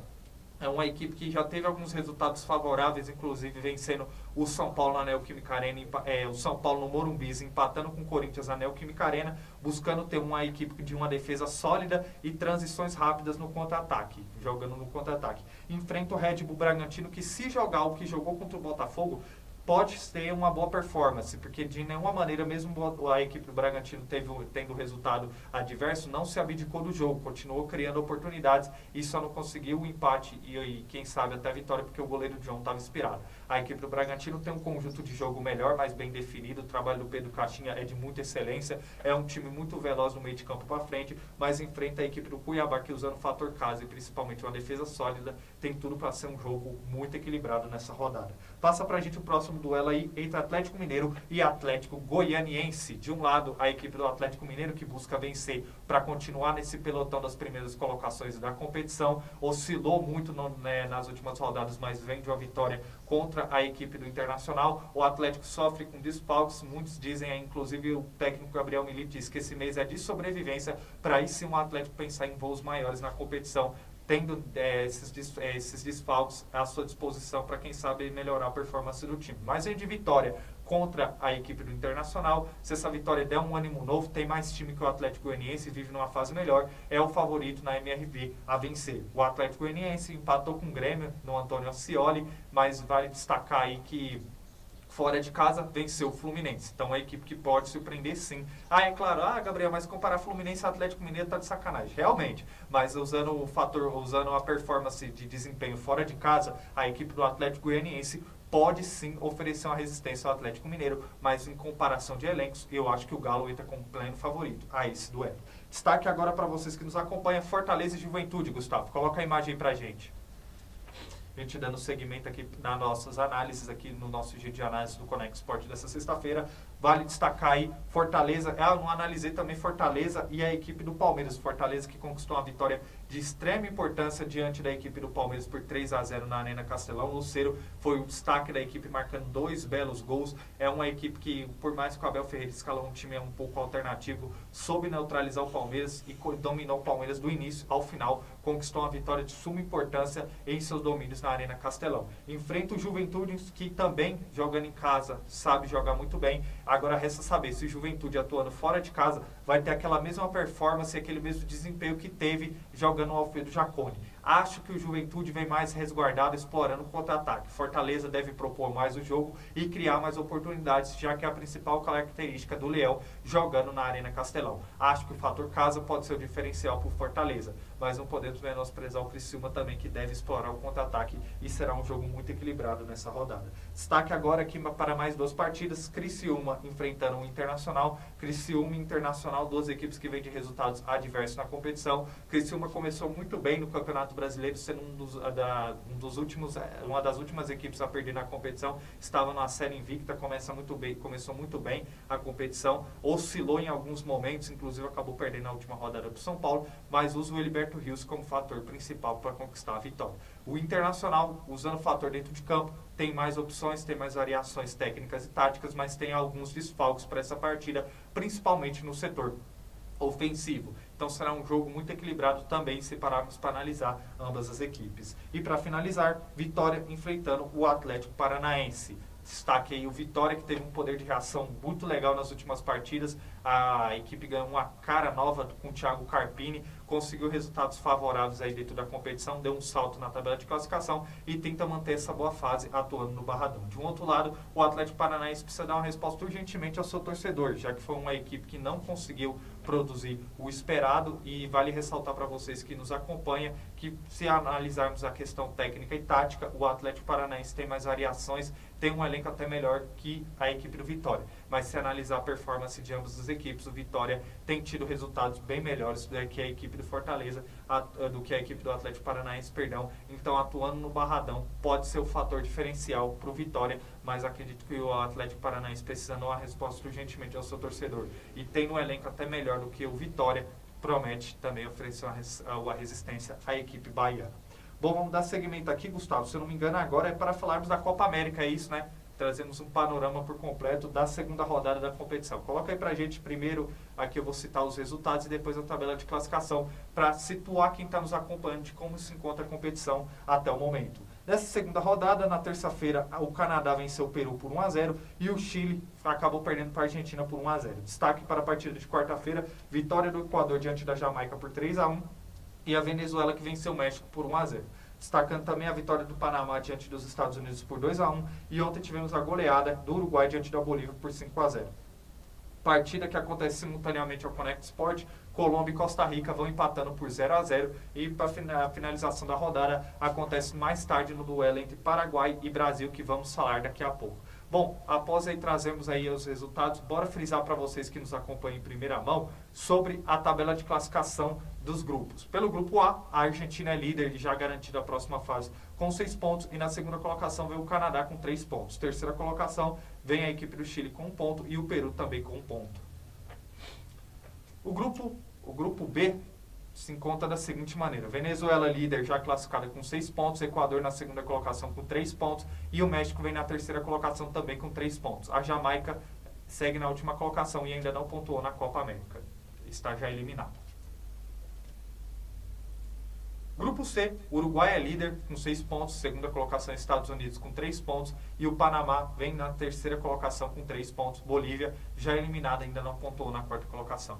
É uma equipe que já teve alguns resultados favoráveis, inclusive vencendo o São Paulo na Neoquímica Arena, o São Paulo no Morumbi, empatando com o Corinthians na Neoquímica Arena, buscando ter uma equipe de uma defesa sólida e transições rápidas no contra-ataque, jogando no contra-ataque. Enfrenta o Red Bull Bragantino, que se jogar o que jogou contra o Botafogo, pode ter uma boa performance, porque de nenhuma maneira, mesmo a equipe do Bragantino tendo resultado adverso, não se abdicou do jogo, continuou criando oportunidades e só não conseguiu o empate e quem sabe até a vitória, porque o goleiro John estava inspirado. A equipe do Bragantino tem um conjunto de jogo melhor, mais bem definido, o trabalho do Pedro Caixinha é de muita excelência, é um time muito veloz no meio de campo para frente, mas enfrenta a equipe do Cuiabá, que usando o fator casa e principalmente uma defesa sólida, tem tudo para ser um jogo muito equilibrado nessa rodada. Passa pra gente o próximo próximo duelo aí entre Atlético Mineiro e Atlético Goianiense. De um lado, a equipe do Atlético Mineiro que busca vencer para continuar nesse pelotão das primeiras colocações da competição. Oscilou muito nas últimas rodadas, mas vem de uma vitória contra a equipe do Internacional. O Atlético sofre com desfalques, muitos dizem, inclusive o técnico Gabriel Milito diz que esse mês é de sobrevivência, para aí sim o Atlético pensar em voos maiores na competição, tendo esses desfalques à sua disposição para, quem sabe, melhorar a performance do time. Mas vem de vitória contra a equipe do Internacional. Se essa vitória der um ânimo novo, tem mais time que o Atlético Goianiense, vive numa fase melhor, é o favorito na MRV a vencer. O Atlético Goianiense empatou com o Grêmio no Antônio Ascioli, mas vale destacar aí que fora de casa venceu o Fluminense. Então é a equipe que pode surpreender sim. É claro, Gabriel, mas comparar Fluminense e Atlético Mineiro tá de sacanagem. Realmente, mas usando a performance de desempenho fora de casa, a equipe do Atlético Goianiense pode sim oferecer uma resistência ao Atlético Mineiro, mas em comparação de elencos, eu acho que o Galo entra como pleno favorito a esse duelo. Destaque agora para vocês que nos acompanham, Fortaleza e Juventude, Gustavo. Coloca a imagem aí pra gente. A gente dando seguimento aqui nas nossas análises, aqui no nosso dia de análise do Conect Sport dessa sexta-feira. Vale destacar aí Fortaleza, eu não analisei também Fortaleza e a equipe do Palmeiras. Fortaleza que conquistou uma vitória de extrema importância diante da equipe do Palmeiras por 3-0 na Arena Castelão. O Lucero foi o destaque da equipe, marcando 2 belos gols. É uma equipe que, por mais que o Abel Ferreira escalou um time um pouco alternativo, soube neutralizar o Palmeiras e dominou o Palmeiras do início ao final. Conquistou uma vitória de suma importância em seus domínios na Arena Castelão. Enfrenta o Juventude, que também, jogando em casa, sabe jogar muito bem. Agora resta saber se o Juventude, atuando fora de casa, vai ter aquela mesma performance e aquele mesmo desempenho que teve jogando o Alfredo Jaconi. Acho que o Juventude vem mais resguardado, explorando o contra-ataque. Fortaleza deve propor mais o jogo e criar mais oportunidades, já que é a principal característica do Leão jogando na Arena Castelão. Acho que o fator casa pode ser o diferencial para o Fortaleza, mas não podemos menosprezar o Criciúma também, que deve explorar o contra-ataque e será um jogo muito equilibrado nessa rodada. Destaque agora aqui para mais 2 partidas, Criciúma enfrentando o Internacional. Criciúma e Internacional, 2 equipes que vêm de resultados adversos na competição. Criciúma começou muito bem no Campeonato Brasileiro, sendo uma das últimas equipes a perder na competição. Estava na série invicta, começou muito bem a competição, oscilou em alguns momentos, inclusive acabou perdendo na última rodada para o São Paulo, mas usa o Heriberto Rios como fator principal para conquistar a vitória. O Internacional, usando o fator dentro de campo, tem mais opções, tem mais variações técnicas e táticas, mas tem alguns desfalques para essa partida, principalmente no setor ofensivo. Então será um jogo muito equilibrado também, se pararmos para analisar ambas as equipes. E para finalizar, Vitória enfrentando o Atlético Paranaense. Destaque aí o Vitória, que teve um poder de reação muito legal nas últimas partidas. A equipe ganhou uma cara nova com o Thiago Carpini, conseguiu resultados favoráveis aí dentro da competição, deu um salto na tabela de classificação e tenta manter essa boa fase atuando no Barradão. De um outro lado, o Atlético Paranaense precisa dar uma resposta urgentemente ao seu torcedor, já que foi uma equipe que não conseguiu produzir o esperado, e vale ressaltar para vocês que nos acompanham que, se analisarmos a questão técnica e tática, o Atlético Paranaense tem mais variações, tem um elenco até melhor que a equipe do Vitória. Mas se analisar a performance de ambas as equipes, o Vitória tem tido resultados bem melhores do que a equipe do Fortaleza, do que a equipe do Atlético Paranaense, perdão. Então, atuando no Barradão pode ser o fator diferencial para o Vitória, mas acredito que o Atlético Paranaense precisa dar uma resposta urgentemente ao seu torcedor. E tem um elenco até melhor do que o Vitória, promete também oferecer uma resistência à equipe baiana. Bom, vamos dar seguimento aqui, Gustavo. Se eu não me engano, agora é para falarmos da Copa América, é isso, né? Trazemos um panorama por completo da segunda rodada da competição. Coloca aí pra gente primeiro, aqui eu vou citar os resultados e depois a tabela de classificação, para situar quem está nos acompanhando de como se encontra a competição até o momento. Nessa segunda rodada, na terça-feira, o Canadá venceu o Peru por 1-0 e o Chile acabou perdendo para a Argentina por 1-0. Destaque para a partida de quarta-feira, vitória do Equador diante da Jamaica por 3-1 e a Venezuela que venceu o México por 1-0. Destacando também a vitória do Panamá diante dos Estados Unidos por 2-1 e ontem tivemos a goleada do Uruguai diante da Bolívia por 5-0. Partida que acontece simultaneamente ao Conect Sport, Colômbia e Costa Rica vão empatando por 0-0 e para a finalização da rodada acontece mais tarde no duelo entre Paraguai e Brasil, que vamos falar daqui a pouco. Bom, após aí trazermos aí os resultados, bora frisar para vocês que nos acompanham em primeira mão sobre a tabela de classificação dos grupos. Pelo grupo A, a Argentina é líder e já garantida a próxima fase com 6 pontos, e na segunda colocação vem o Canadá com 3 pontos. Terceira colocação vem a equipe do Chile com 1 ponto e o Peru também com 1 ponto. O grupo B se encontra da seguinte maneira: Venezuela líder já classificada com 6 pontos, Equador na segunda colocação com 3 pontos e o México vem na terceira colocação também com 3 pontos. A Jamaica segue na última colocação e ainda não pontuou na Copa América, está já eliminada. Grupo C, Uruguai é líder com 6 pontos, segunda colocação Estados Unidos com 3 pontos e o Panamá vem na terceira colocação com 3 pontos. Bolívia já eliminada, ainda não pontuou na quarta colocação.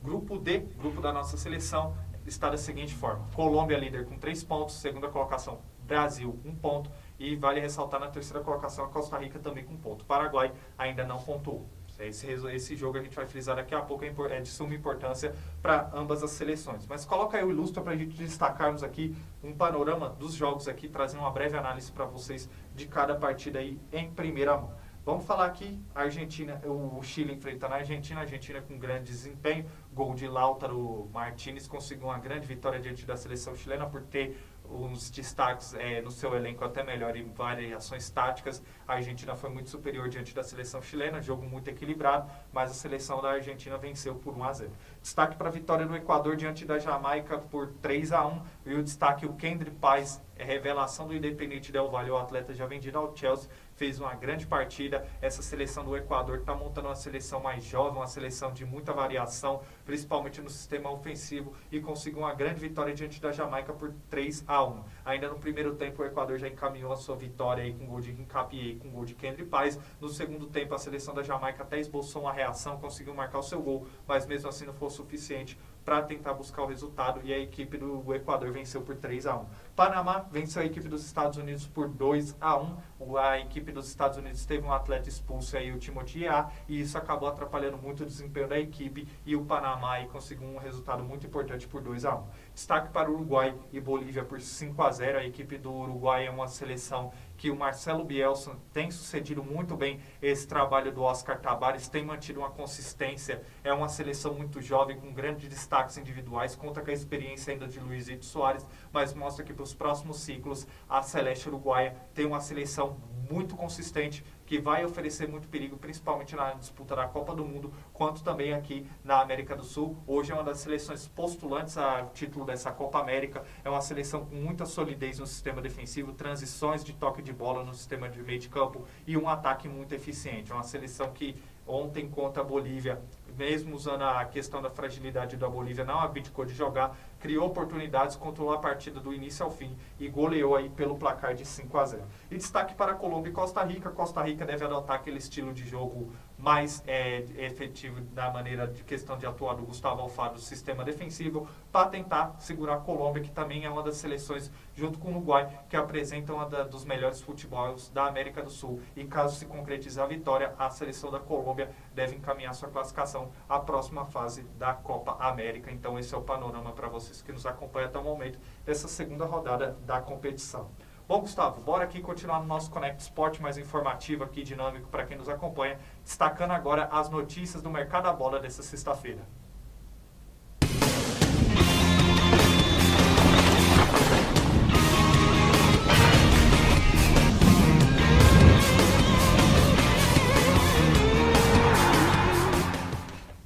Grupo D, grupo da nossa seleção, está da seguinte forma: Colômbia líder com 3 pontos, segunda colocação Brasil 1 ponto e vale ressaltar na terceira colocação a Costa Rica também com 1 ponto. Paraguai ainda não pontuou. Esse jogo a gente vai frisar daqui a pouco, é de suma importância para ambas as seleções. Mas coloca aí o Ilustra para a gente destacarmos aqui um panorama dos jogos aqui, trazendo uma breve análise para vocês de cada partida aí em primeira mão. Vamos falar aqui, a Argentina, o Chile enfrentando a Argentina com grande desempenho. Gol de Lautaro Martínez, conseguiu uma grande vitória diante da seleção chilena por ter uns destaques no seu elenco até melhor em variações táticas. A Argentina foi muito superior diante da seleção chilena, jogo muito equilibrado, mas a seleção da Argentina venceu por 1-0. Destaque para a vitória do Equador diante da Jamaica por 3-1 e o destaque o Kendrick Páez, revelação do Independiente Del Valle, o atleta já vendido ao Chelsea, fez uma grande partida. Essa seleção do Equador está montando uma seleção mais jovem, uma seleção de muita variação, principalmente no sistema ofensivo, e conseguiu uma grande vitória diante da Jamaica por 3-1. Ainda no primeiro tempo o Equador já encaminhou a sua vitória aí com gol de Hincapié e com gol de Kendrick Páez. No segundo tempo a seleção da Jamaica até esboçou uma reação, conseguiu marcar o seu gol, mas mesmo assim não foi suficiente para tentar buscar o resultado e a equipe do Equador venceu por 3-1. Panamá venceu a equipe dos Estados Unidos por 2-1. A equipe dos Estados Unidos teve um atleta expulso aí, o Timothy Weah, e isso acabou atrapalhando muito o desempenho da equipe e o Panamá aí conseguiu um resultado muito importante por 2-1. Destaque para o Uruguai e Bolívia por 5-0. A equipe do Uruguai é uma seleção que o Marcelo Bielsa tem sucedido muito bem esse trabalho do Oscar Tabárez, tem mantido uma consistência, é uma seleção muito jovem, com grandes destaques individuais, conta com a experiência ainda de Luizito Soares, mas mostra que para os próximos ciclos a Celeste Uruguaia tem uma seleção muito consistente, que vai oferecer muito perigo, principalmente na disputa da Copa do Mundo, quanto também aqui na América do Sul. Hoje é uma das seleções postulantes ao título dessa Copa América, é uma seleção com muita solidez no sistema defensivo, transições de toque de bola no sistema de meio de campo e um ataque muito eficiente. É uma seleção que ontem contra a Bolívia, mesmo usando a questão da fragilidade da Bolívia, não abdicou de jogar, criou oportunidades, controlou a partida do início ao fim e goleou aí pelo placar de 5-0. E destaque para a Colômbia e Costa Rica. Costa Rica deve adotar aquele estilo de jogo mais efetivo na maneira de questão de atuar do Gustavo Alfaro, do sistema defensivo, para tentar segurar a Colômbia, que também é uma das seleções, junto com o Uruguai, que apresentam uma dos melhores futebols da América do Sul. E caso se concretizar a vitória, a seleção da Colômbia deve encaminhar sua classificação à próxima fase da Copa América. Então esse é o panorama para vocês que nos acompanham até o momento dessa segunda rodada da competição. Bom, Gustavo, bora aqui continuar no nosso Connect Sport, mais informativo aqui, dinâmico para quem nos acompanha, destacando agora as notícias do mercado da bola dessa sexta-feira.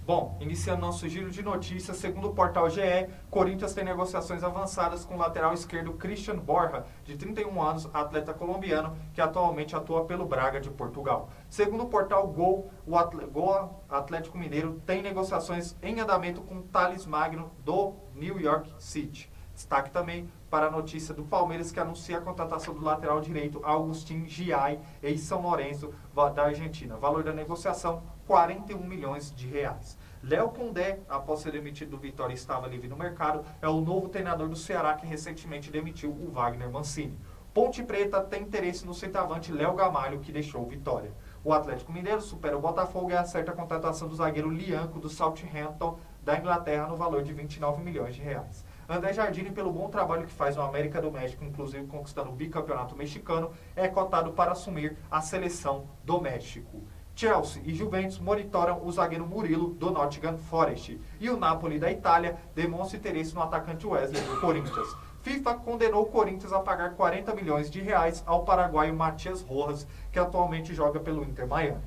Bom, iniciando nosso giro de notícias, segundo o portal GE, Corinthians tem negociações avançadas com o lateral esquerdo Christian Borja, de 31 anos, atleta colombiano, que atualmente atua pelo Braga de Portugal. Segundo o portal Gol, o Atlético Mineiro tem negociações em andamento com Thales Magno, do New York City. Destaque também para a notícia do Palmeiras, que anuncia a contratação do lateral direito Agustín Giai, ex-São Lourenço, da Argentina. Valor da negociação, 41 milhões de reais. Léo Condé, após ser demitido do Vitória e estava livre no mercado, é o novo treinador do Ceará, que recentemente demitiu o Wagner Mancini. Ponte Preta tem interesse no centroavante Léo Gamalho, que deixou o Vitória. O Atlético Mineiro supera o Botafogo e acerta a contratação do zagueiro Lianco, do Southampton, da Inglaterra, no valor de 29 milhões de reais. André Jardine, pelo bom trabalho que faz no América do México, inclusive conquistando o bicampeonato mexicano, é cotado para assumir a seleção do México. Chelsea e Juventus monitoram o zagueiro Murilo do Nottingham Forest. E o Napoli da Itália demonstra interesse no atacante Wesley do Corinthians. FIFA condenou o Corinthians a pagar 40 milhões de reais ao paraguaio Matias Rojas, que atualmente joga pelo Inter Miami.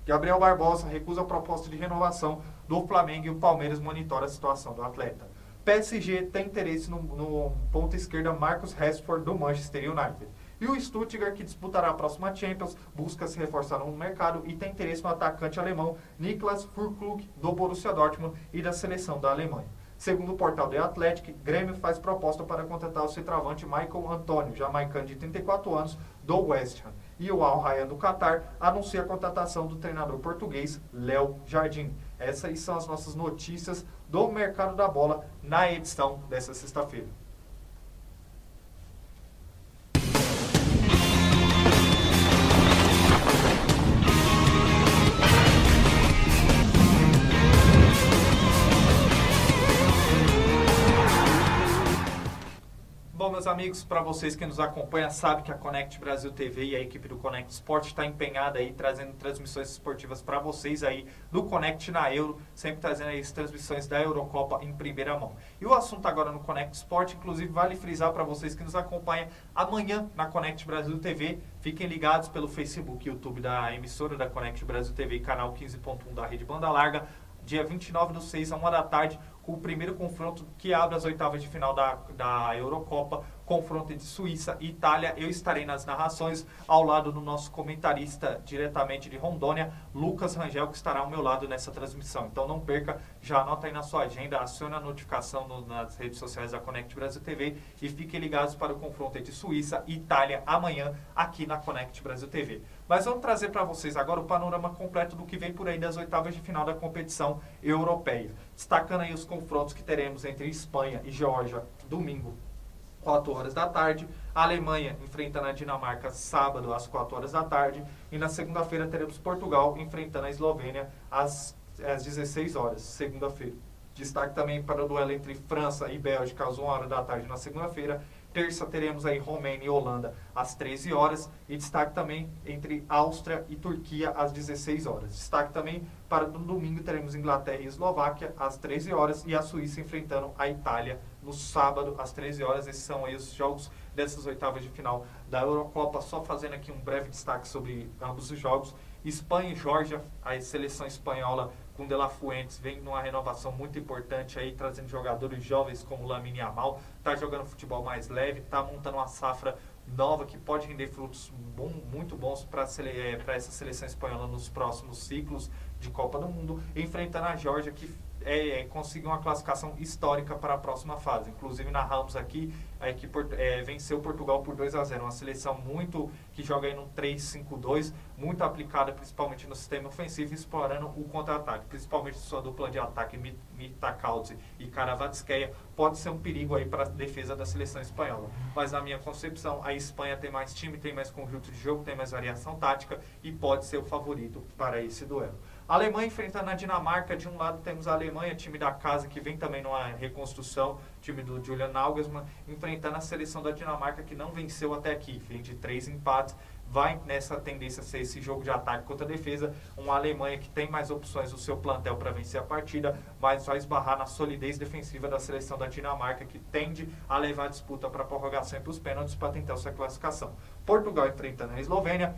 Gabriel Barbosa recusa a proposta de renovação do Flamengo e o Palmeiras monitora a situação do atleta. PSG tem interesse no ponta esquerda Marcus Rashford do Manchester United. E o Stuttgart, que disputará a próxima Champions, busca se reforçar no mercado e tem interesse no atacante alemão Niklas Füllkrug do Borussia Dortmund e da seleção da Alemanha. Segundo o portal The Athletic, Grêmio faz proposta para contratar o centroavante Michael Antônio, jamaicano de 34 anos, do West Ham. E o Al Rayyan do Qatar anuncia a contratação do treinador português Léo Jardim. Essas são as nossas notícias do mercado da bola na edição dessa sexta-feira. Bom, meus amigos, para vocês que nos acompanham, sabe que a Connect Brasil TV e a equipe do Connect Sport está empenhada aí, trazendo transmissões esportivas para vocês aí do Connect na Euro, sempre trazendo aí as transmissões da Eurocopa em primeira mão. E o assunto agora no Connect Sport, inclusive vale frisar para vocês que nos acompanham amanhã na Connect Brasil TV, fiquem ligados pelo Facebook e YouTube da emissora da Connect Brasil TV, canal 15.1 da Rede Banda Larga, dia 29/6, 1h da tarde, com o primeiro confronto que abre as oitavas de final da Eurocopa, confronto entre Suíça e Itália. Eu estarei nas narrações ao lado do nosso comentarista diretamente de Rondônia, Lucas Rangel, que estará ao meu lado nessa transmissão. Então não perca, já anota aí na sua agenda, acione a notificação nas redes sociais da Connect Brasil TV e fiquem ligados para o confronto entre Suíça e Itália amanhã aqui na Connect Brasil TV. Mas vamos trazer para vocês agora o panorama completo do que vem por aí das oitavas de final da competição europeia. Destacando aí os confrontos que teremos entre Espanha e Geórgia domingo, 4 horas da tarde. A Alemanha enfrentando a Dinamarca sábado às 4 horas da tarde. E na segunda-feira teremos Portugal enfrentando a Eslovênia às 16 horas, segunda-feira. Destaque também para o duelo entre França e Bélgica às 1 hora da tarde na segunda-feira. Terça teremos aí Romênia e Holanda às 13 horas. E destaque também entre Áustria e Turquia às 16 horas. Destaque também para no domingo teremos Inglaterra e Eslováquia às 13 horas. E a Suíça enfrentando a Itália no sábado às 13 horas. Esses são aí os jogos dessas oitavas de final da Eurocopa. Só fazendo aqui um breve destaque sobre ambos os jogos. Espanha e Geórgia, a seleção espanhola com De La Fuentes vem numa renovação muito importante aí, trazendo jogadores jovens como Lamine Yamal, tá jogando futebol mais leve, tá montando uma safra nova que pode render frutos muito bons para essa seleção espanhola nos próximos ciclos de Copa do Mundo, enfrentando a Geórgia, que conseguiu uma classificação histórica para a próxima fase. Inclusive narramos aqui, a equipe venceu Portugal por 2-0, uma seleção muito que joga aí no 3-5-2, muito aplicada principalmente no sistema ofensivo, explorando o contra-ataque, principalmente sua dupla de ataque Mitakaudze e Kvaratskhelia, pode ser um perigo aí para a defesa da seleção espanhola. Mas na minha concepção, a Espanha tem mais time, tem mais conjunto de jogo, tem mais variação tática e pode ser o favorito para esse duelo. A Alemanha enfrentando a Dinamarca. De um lado temos a Alemanha, time da casa, que vem também numa reconstrução, time do Julian Nagelsmann, enfrentando a seleção da Dinamarca, que não venceu até aqui, vem de 3 empates, vai nessa tendência a ser esse jogo de ataque contra a defesa. Uma Alemanha que tem mais opções no seu plantel para vencer a partida, mas vai esbarrar na solidez defensiva da seleção da Dinamarca, que tende a levar a disputa para a prorrogação e para os pênaltis para tentar sua classificação. Portugal enfrentando a Eslovênia.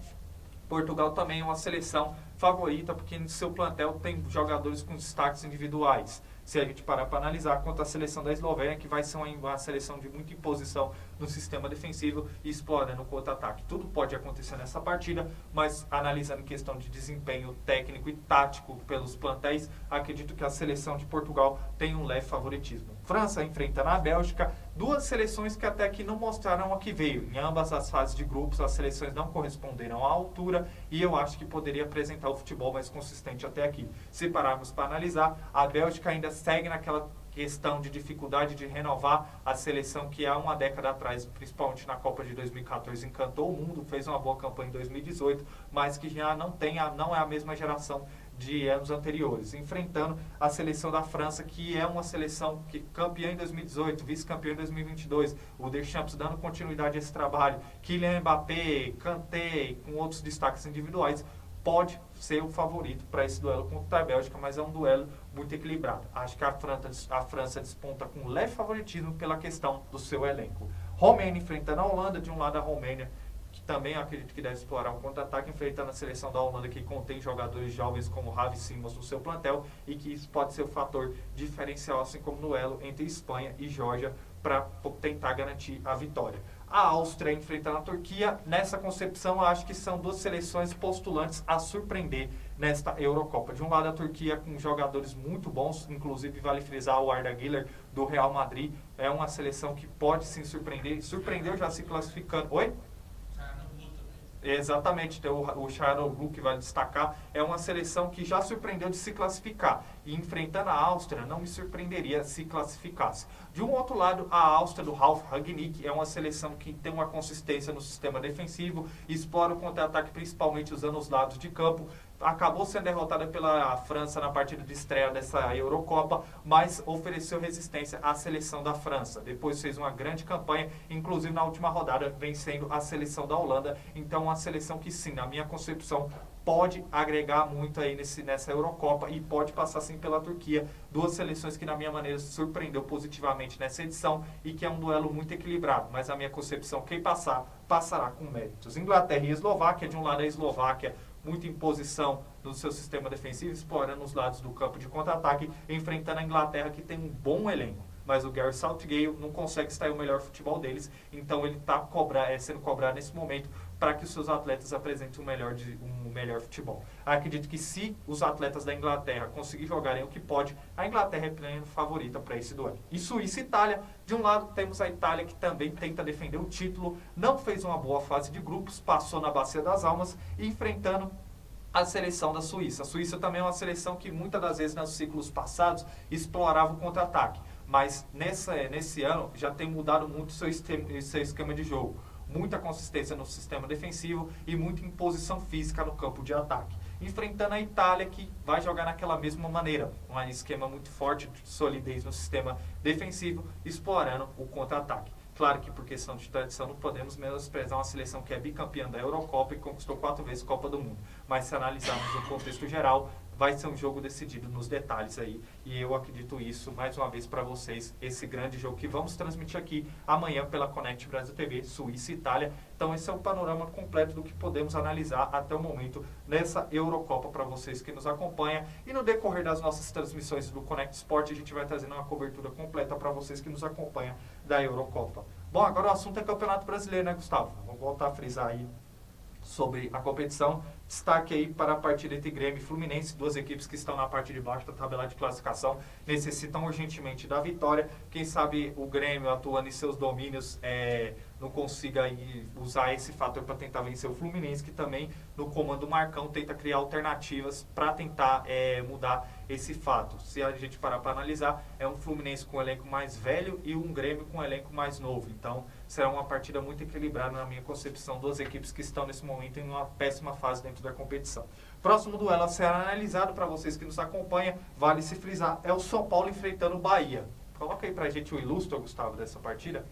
Portugal também é uma seleção favorita, porque no seu plantel tem jogadores com destaques individuais. Se a gente parar para analisar, contra a seleção da Eslovênia, que vai ser uma seleção de muita imposição no sistema defensivo e explorando o contra-ataque. Tudo pode acontecer nessa partida, mas analisando questão de desempenho técnico e tático pelos plantéis, acredito que a seleção de Portugal tem um leve favoritismo. França enfrentando a Bélgica, duas seleções que até aqui não mostraram a que veio. Em ambas as fases de grupos, as seleções não corresponderam à altura e eu acho que poderia apresentar o futebol mais consistente até aqui. Se pararmos para analisar, a Bélgica ainda segue naquela questão de dificuldade de renovar a seleção que há uma década atrás, principalmente na Copa de 2014, encantou o mundo, fez uma boa campanha em 2018, mas que já não é a mesma geração de anos anteriores, enfrentando a seleção da França, que é uma seleção que campeã em 2018, vice-campeã em 2022, o Deschamps dando continuidade a esse trabalho, Kylian Mbappé, Kanté, com outros destaques individuais, pode ser o favorito para esse duelo contra a Bélgica, mas é um duelo muito equilibrado. Acho que a França desponta com leve favoritismo pela questão do seu elenco. Romênia enfrentando a Holanda, de um lado a Romênia, que também acredito que deve explorar um contra-ataque, enfrentando a seleção da Holanda, que contém jogadores jovens como Ravi Simons no seu plantel, e que isso pode ser o fator diferencial, assim como no duelo entre Espanha e Geórgia, para tentar garantir a vitória. A Áustria enfrentando a Turquia, nessa concepção, eu acho que são duas seleções postulantes a surpreender nesta Eurocopa. De um lado, a Turquia com jogadores muito bons, inclusive vale frisar o Arda Güler do Real Madrid, é uma seleção que pode sim surpreender, surpreendeu já se classificando. Oi? Exatamente, tem o Çalhanoğlu que vai destacar, é uma seleção que já surpreendeu de se classificar, e enfrentando a Áustria não me surpreenderia se classificasse. De um outro lado, a Áustria do Ralf Rangnick é uma seleção que tem uma consistência no sistema defensivo, explora o contra-ataque principalmente usando os lados de campo, acabou sendo derrotada pela França na partida de estreia dessa Eurocopa, mas ofereceu resistência à seleção da França. Depois fez uma grande campanha, inclusive na última rodada, vencendo a seleção da Holanda. Então, uma seleção que sim, na minha concepção, pode agregar muito aí nessa Eurocopa e pode passar sim pela Turquia. Duas seleções que, na minha maneira, surpreendeu positivamente nessa edição e que é um duelo muito equilibrado. Mas, na minha concepção, quem passar, passará com méritos. Inglaterra e Eslováquia, de um lado a Eslováquia, muita imposição no seu sistema defensivo, explorando os lados do campo de contra-ataque, enfrentando a Inglaterra, que tem um bom elenco. Mas o Gareth Southgate não consegue extrair o melhor futebol deles, então ele está sendo cobrado nesse momento para que os seus atletas apresentem um melhor futebol. Acredito que se os atletas da Inglaterra conseguirem jogarem o que pode, a Inglaterra é plena favorita para esse duelo. E Suíça e Itália, de um lado temos a Itália, que também tenta defender o título, não fez uma boa fase de grupos, passou na Bacia das Almas, e enfrentando a seleção da Suíça. A Suíça também é uma seleção que muitas das vezes nos ciclos passados explorava o contra-ataque, mas nesse ano já tem mudado muito seu esquema de jogo. Muita consistência no sistema defensivo e muita imposição física no campo de ataque. Enfrentando a Itália, que vai jogar naquela mesma maneira, um esquema muito forte de solidez no sistema defensivo, explorando o contra-ataque. Claro que por questão de tradição não podemos menosprezar uma seleção que é bicampeã da Eurocopa e conquistou 4 vezes Copa do Mundo. Mas se analisarmos no contexto geral, vai ser um jogo decidido nos detalhes aí. E eu acredito isso, mais uma vez, para vocês, esse grande jogo que vamos transmitir aqui amanhã pela Connect Brasil TV, Suíça e Itália. Então esse é o panorama completo do que podemos analisar até o momento nessa Eurocopa para vocês que nos acompanham. E no decorrer das nossas transmissões do Connect Sport, a gente vai trazendo uma cobertura completa para vocês que nos acompanham da Eurocopa. Bom, agora o assunto é Campeonato Brasileiro, né, Gustavo? Vamos voltar a frisar aí sobre a competição. Destaque aí para a partida entre Grêmio e Fluminense, duas equipes que estão na parte de baixo da tabela de classificação, necessitam urgentemente da vitória. Quem sabe o Grêmio, atuando em seus domínios, não consiga aí usar esse fator para tentar vencer o Fluminense, que também no comando do Marcão tenta criar alternativas para tentar mudar esse fato. Se a gente parar para analisar, é um Fluminense com um elenco mais velho e um Grêmio com um elenco mais novo. Então será uma partida muito equilibrada na minha concepção, duas equipes que estão nesse momento em uma péssima fase dentro da competição. Próximo duelo a ser analisado para vocês que nos acompanham, vale se frisar, é o São Paulo enfrentando o Bahia. Coloca aí pra gente o ilustro, Gustavo, dessa partida.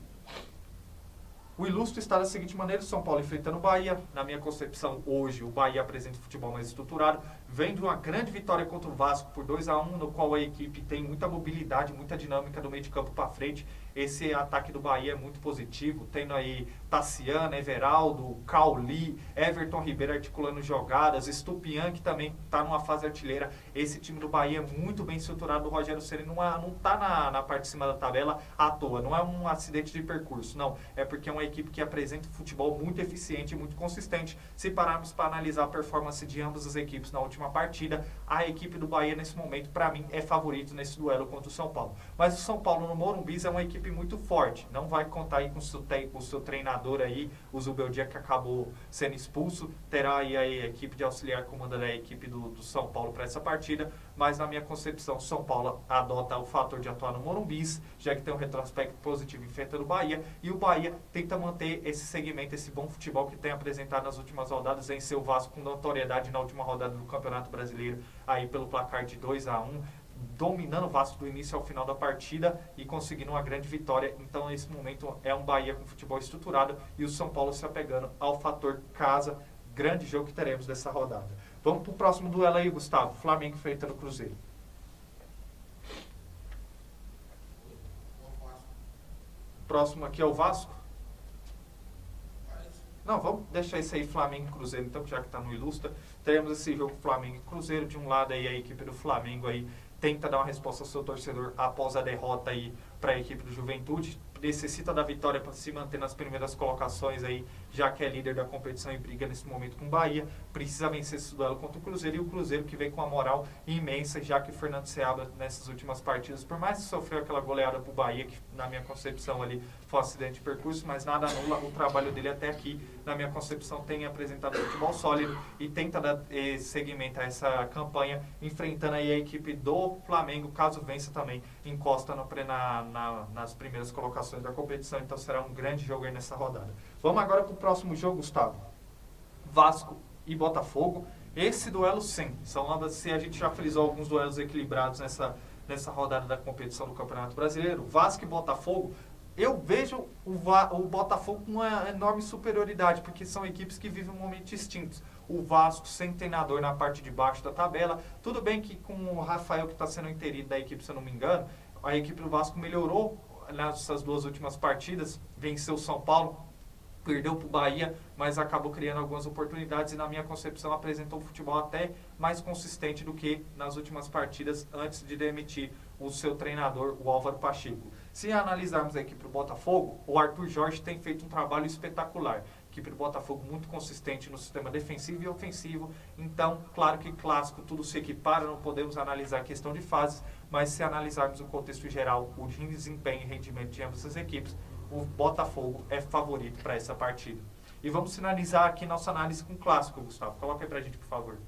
O ilustro está da seguinte maneira: o São Paulo enfrentando o Bahia. Na minha concepção, hoje, o Bahia apresenta um futebol mais estruturado. Vem de uma grande vitória contra o Vasco por 2-1, no qual a equipe tem muita mobilidade, muita dinâmica do meio de campo para frente. Esse ataque do Bahia é muito positivo, tendo aí Tassiano, Everaldo, Cauli, Everton Ribeiro articulando jogadas, Estupian, que também está numa fase artilheira. Esse time do Bahia é muito bem estruturado. O Rogério Ceni não está na parte de cima da tabela à toa, não é um acidente de percurso, não. É porque é uma equipe que apresenta um futebol muito eficiente e muito consistente. Se pararmos para analisar a performance de ambas as equipes na última partida, a equipe do Bahia nesse momento, para mim, é favorito nesse duelo contra o São Paulo. Mas o São Paulo no Morumbi é uma equipe muito forte, não vai contar aí com o seu treinador aí, o Zubeldia, que acabou sendo expulso. Terá aí a equipe de auxiliar comandando a equipe do São Paulo para essa partida. partida, mas na minha concepção, São Paulo adota o fator de atuar no Morumbi, já que tem um retrospecto positivo enfrentando o Bahia, e o Bahia tenta manter esse segmento, esse bom futebol que tem apresentado nas últimas rodadas, venceu o Vasco com notoriedade na última rodada do Campeonato Brasileiro, aí pelo placar de 2-1, dominando o Vasco do início ao final da partida e conseguindo uma grande vitória. Então, nesse momento, é um Bahia com futebol estruturado e o São Paulo se apegando ao fator casa. Grande jogo que teremos dessa rodada. Vamos para o próximo duelo aí, Gustavo. Flamengo enfrentando o Cruzeiro. Próximo aqui é o Vasco. Não, vamos deixar isso aí, Flamengo e Cruzeiro, então, já que está no Ilustra. Teremos esse jogo Flamengo e Cruzeiro. De um lado aí, a equipe do Flamengo aí tenta dar uma resposta ao seu torcedor após a derrota aí para a equipe do Juventude. Necessita da vitória para se manter nas primeiras colocações aí, já que é líder da competição e briga nesse momento com o Bahia. Precisa vencer esse duelo contra o Cruzeiro, e o Cruzeiro que vem com uma moral imensa, já que o Fernando Seabra nessas últimas partidas, por mais que sofreu aquela goleada para o Bahia, que na minha concepção ali foi um acidente de percurso, mas nada anula o trabalho dele até aqui. Na minha concepção, tem apresentado futebol sólido e tenta dar seguimento a essa campanha, enfrentando aí a equipe do Flamengo. Caso vença também, encosta nas primeiras colocações da competição, então será um grande jogo aí nessa rodada. Vamos agora para o próximo jogo, Gustavo. Vasco e Botafogo. Esse duelo, sim, se a gente já frisou alguns duelos equilibrados nessa rodada da competição do Campeonato Brasileiro. Vasco e Botafogo, eu vejo o Botafogo com uma enorme superioridade, porque são equipes que vivem um momento distintos. O Vasco sem treinador na parte de baixo da tabela. Tudo bem que com o Rafael, que está sendo interido da equipe, se eu não me engano, a equipe do Vasco melhorou nessas duas últimas partidas, venceu o São Paulo, perdeu para o Bahia, mas acabou criando algumas oportunidades e, na minha concepção, apresentou um futebol até mais consistente do que nas últimas partidas antes de demitir o seu treinador, o Álvaro Pacheco. Se analisarmos a equipe do Botafogo, o Arthur Jorge tem feito um trabalho espetacular. A equipe do Botafogo muito consistente no sistema defensivo e ofensivo. Então, claro que clássico, tudo se equipara, não podemos analisar a questão de fases, mas se analisarmos o contexto geral, o desempenho e rendimento de ambas as equipes, o Botafogo é favorito para essa partida. E vamos finalizar aqui nossa análise com o clássico, Gustavo. Coloca aí pra gente, por favor.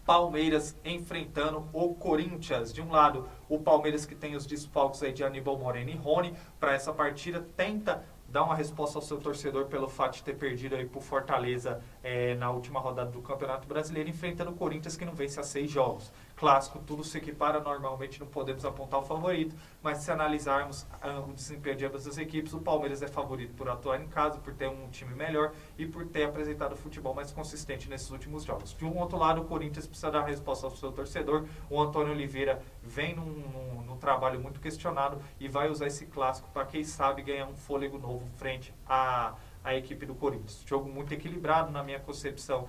Palmeiras enfrentando o Corinthians. De um lado, o Palmeiras, que tem os desfalques aí de Aníbal Moreno e Rony, para essa partida tenta dar uma resposta ao seu torcedor pelo fato de ter perdido aí pro Fortaleza na última rodada do Campeonato Brasileiro, enfrentando o Corinthians, que não vence há 6 jogos. Clássico, tudo se equipara, normalmente não podemos apontar o favorito, mas se analisarmos o desempenho de ambas as equipes, o Palmeiras é favorito por atuar em casa, por ter um time melhor e por ter apresentado futebol mais consistente nesses últimos jogos. De um outro lado, o Corinthians precisa dar resposta ao seu torcedor. O Antônio Oliveira vem num trabalho muito questionado e vai usar esse clássico para, quem sabe, ganhar um fôlego novo frente à equipe do Corinthians. Jogo muito equilibrado, na minha concepção,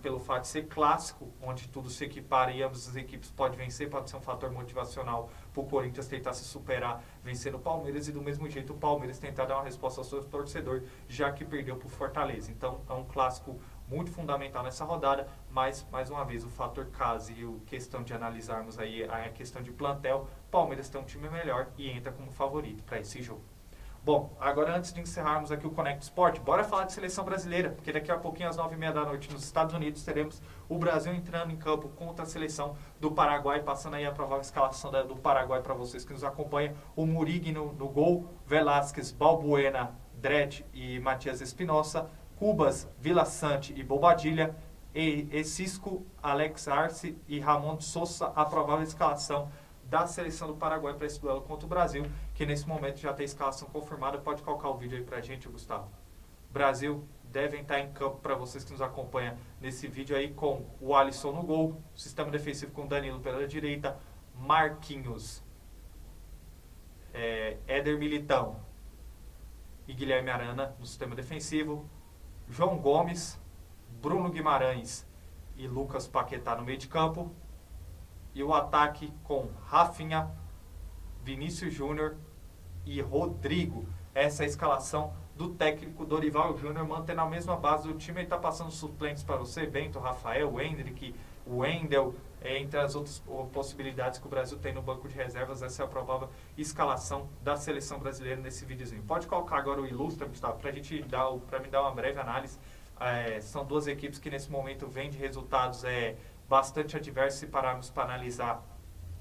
pelo fato de ser clássico, onde tudo se equipara e ambas as equipes podem vencer, pode ser um fator motivacional para o Corinthians tentar se superar, vencendo o Palmeiras, e do mesmo jeito o Palmeiras tentar dar uma resposta ao seu torcedor, já que perdeu para o Fortaleza. Então é um clássico muito fundamental nessa rodada, mas, mais uma vez, o fator casa e a questão de analisarmos aí a questão de plantel, o Palmeiras tem um time melhor e entra como favorito para esse jogo. Bom, agora antes de encerrarmos aqui o Connect Sport, bora falar de seleção brasileira, porque daqui a pouquinho às 9h30 da noite nos Estados Unidos teremos o Brasil entrando em campo contra a seleção do Paraguai, passando aí a provável escalação do Paraguai para vocês que nos acompanham. O Muriqui no gol, Velásquez, Balbuena, Dredd e Matias Espinosa, Cubas, Vila Sante e Bobadilha, e Cisco, Alex Arce e Ramon de Sousa, a provável escalação da seleção do Paraguai para esse duelo contra o Brasil, que nesse momento já tem escalação confirmada. Pode colocar o vídeo aí pra gente, Gustavo. Brasil devem estar em campo para vocês que nos acompanham nesse vídeo aí, com o Alisson no gol, sistema defensivo com Danilo pela direita, Marquinhos, Éder Militão e Guilherme Arana no sistema defensivo, João Gomes, Bruno Guimarães e Lucas Paquetá no meio de campo, e o ataque com Rafinha, Vinícius Júnior e Rodrigo. Essa é a escalação do técnico Dorival Júnior, mantendo a mesma base do time. Ele está passando suplentes para você: Bento, Rafael, o Hendrick, o Wendel, entre as outras possibilidades que o Brasil tem no banco de reservas. Essa é a provável escalação da seleção brasileira nesse videozinho. Pode colocar agora o Ilustra, Gustavo, para me dar uma breve análise São duas equipes que nesse momento vêm de resultados bastante adversos se pararmos para analisar.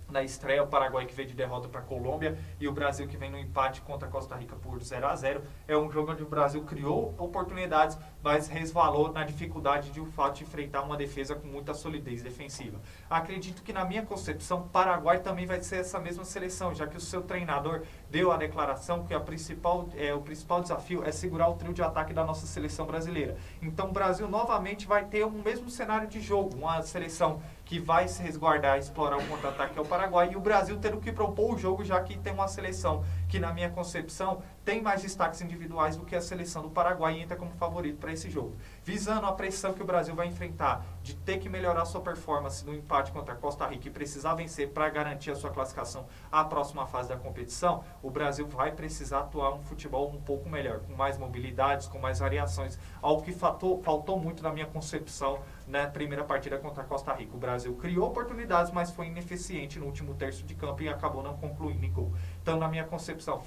Na estreia, o Paraguai que veio de derrota para a Colômbia e o Brasil que vem no empate contra a Costa Rica por 0-0. É um jogo onde o Brasil criou oportunidades, mas resvalou na dificuldade de o fato de enfrentar uma defesa com muita solidez defensiva. Acredito que, na minha concepção, o Paraguai também vai ser essa mesma seleção, já que o seu treinador deu a declaração que o principal desafio é segurar o trio de ataque da nossa seleção brasileira. Então o Brasil novamente vai ter o mesmo cenário de jogo, uma seleção que vai se resguardar e explorar o contra-ataque ao Paraguai, e o Brasil tendo que propor o jogo, já que tem uma seleção que, na minha concepção, tem mais destaques individuais do que a seleção do Paraguai e entra como favorito para esse jogo. Visando a pressão que o Brasil vai enfrentar de ter que melhorar sua performance no empate contra a Costa Rica e precisar vencer para garantir a sua classificação à próxima fase da competição, o Brasil vai precisar atuar um futebol um pouco melhor, com mais mobilidades, com mais variações, algo que faltou muito na minha concepção na primeira partida contra a Costa Rica. O Brasil criou oportunidades, mas foi ineficiente no último terço de campo e acabou não concluindo em gol. Então, na minha concepção,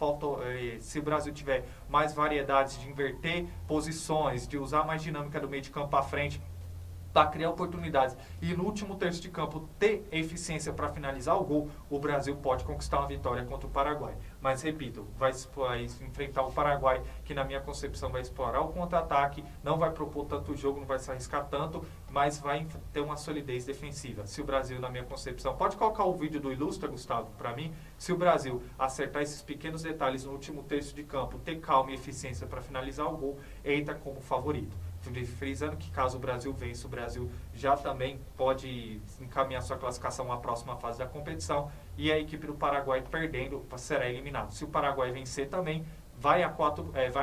se o Brasil tiver mais variedades de inverter posições, de usar mais dinâmica do meio de campo para frente, para criar oportunidades e no último terço de campo ter eficiência para finalizar o gol, o Brasil pode conquistar uma vitória contra o Paraguai. Mas, repito, vai enfrentar o Paraguai, que na minha concepção vai explorar o contra-ataque, não vai propor tanto jogo, não vai se arriscar tanto, mas vai ter uma solidez defensiva. Se o Brasil, na minha concepção, pode colocar o vídeo do Ilustra, Gustavo, para mim, se o Brasil acertar esses pequenos detalhes no último terço de campo, ter calma e eficiência para finalizar o gol, entra como favorito. Frisando que caso o Brasil vença, o Brasil já também pode encaminhar sua classificação à próxima fase da competição, e a equipe do Paraguai perdendo será eliminado. Se o Paraguai vencer também, vai a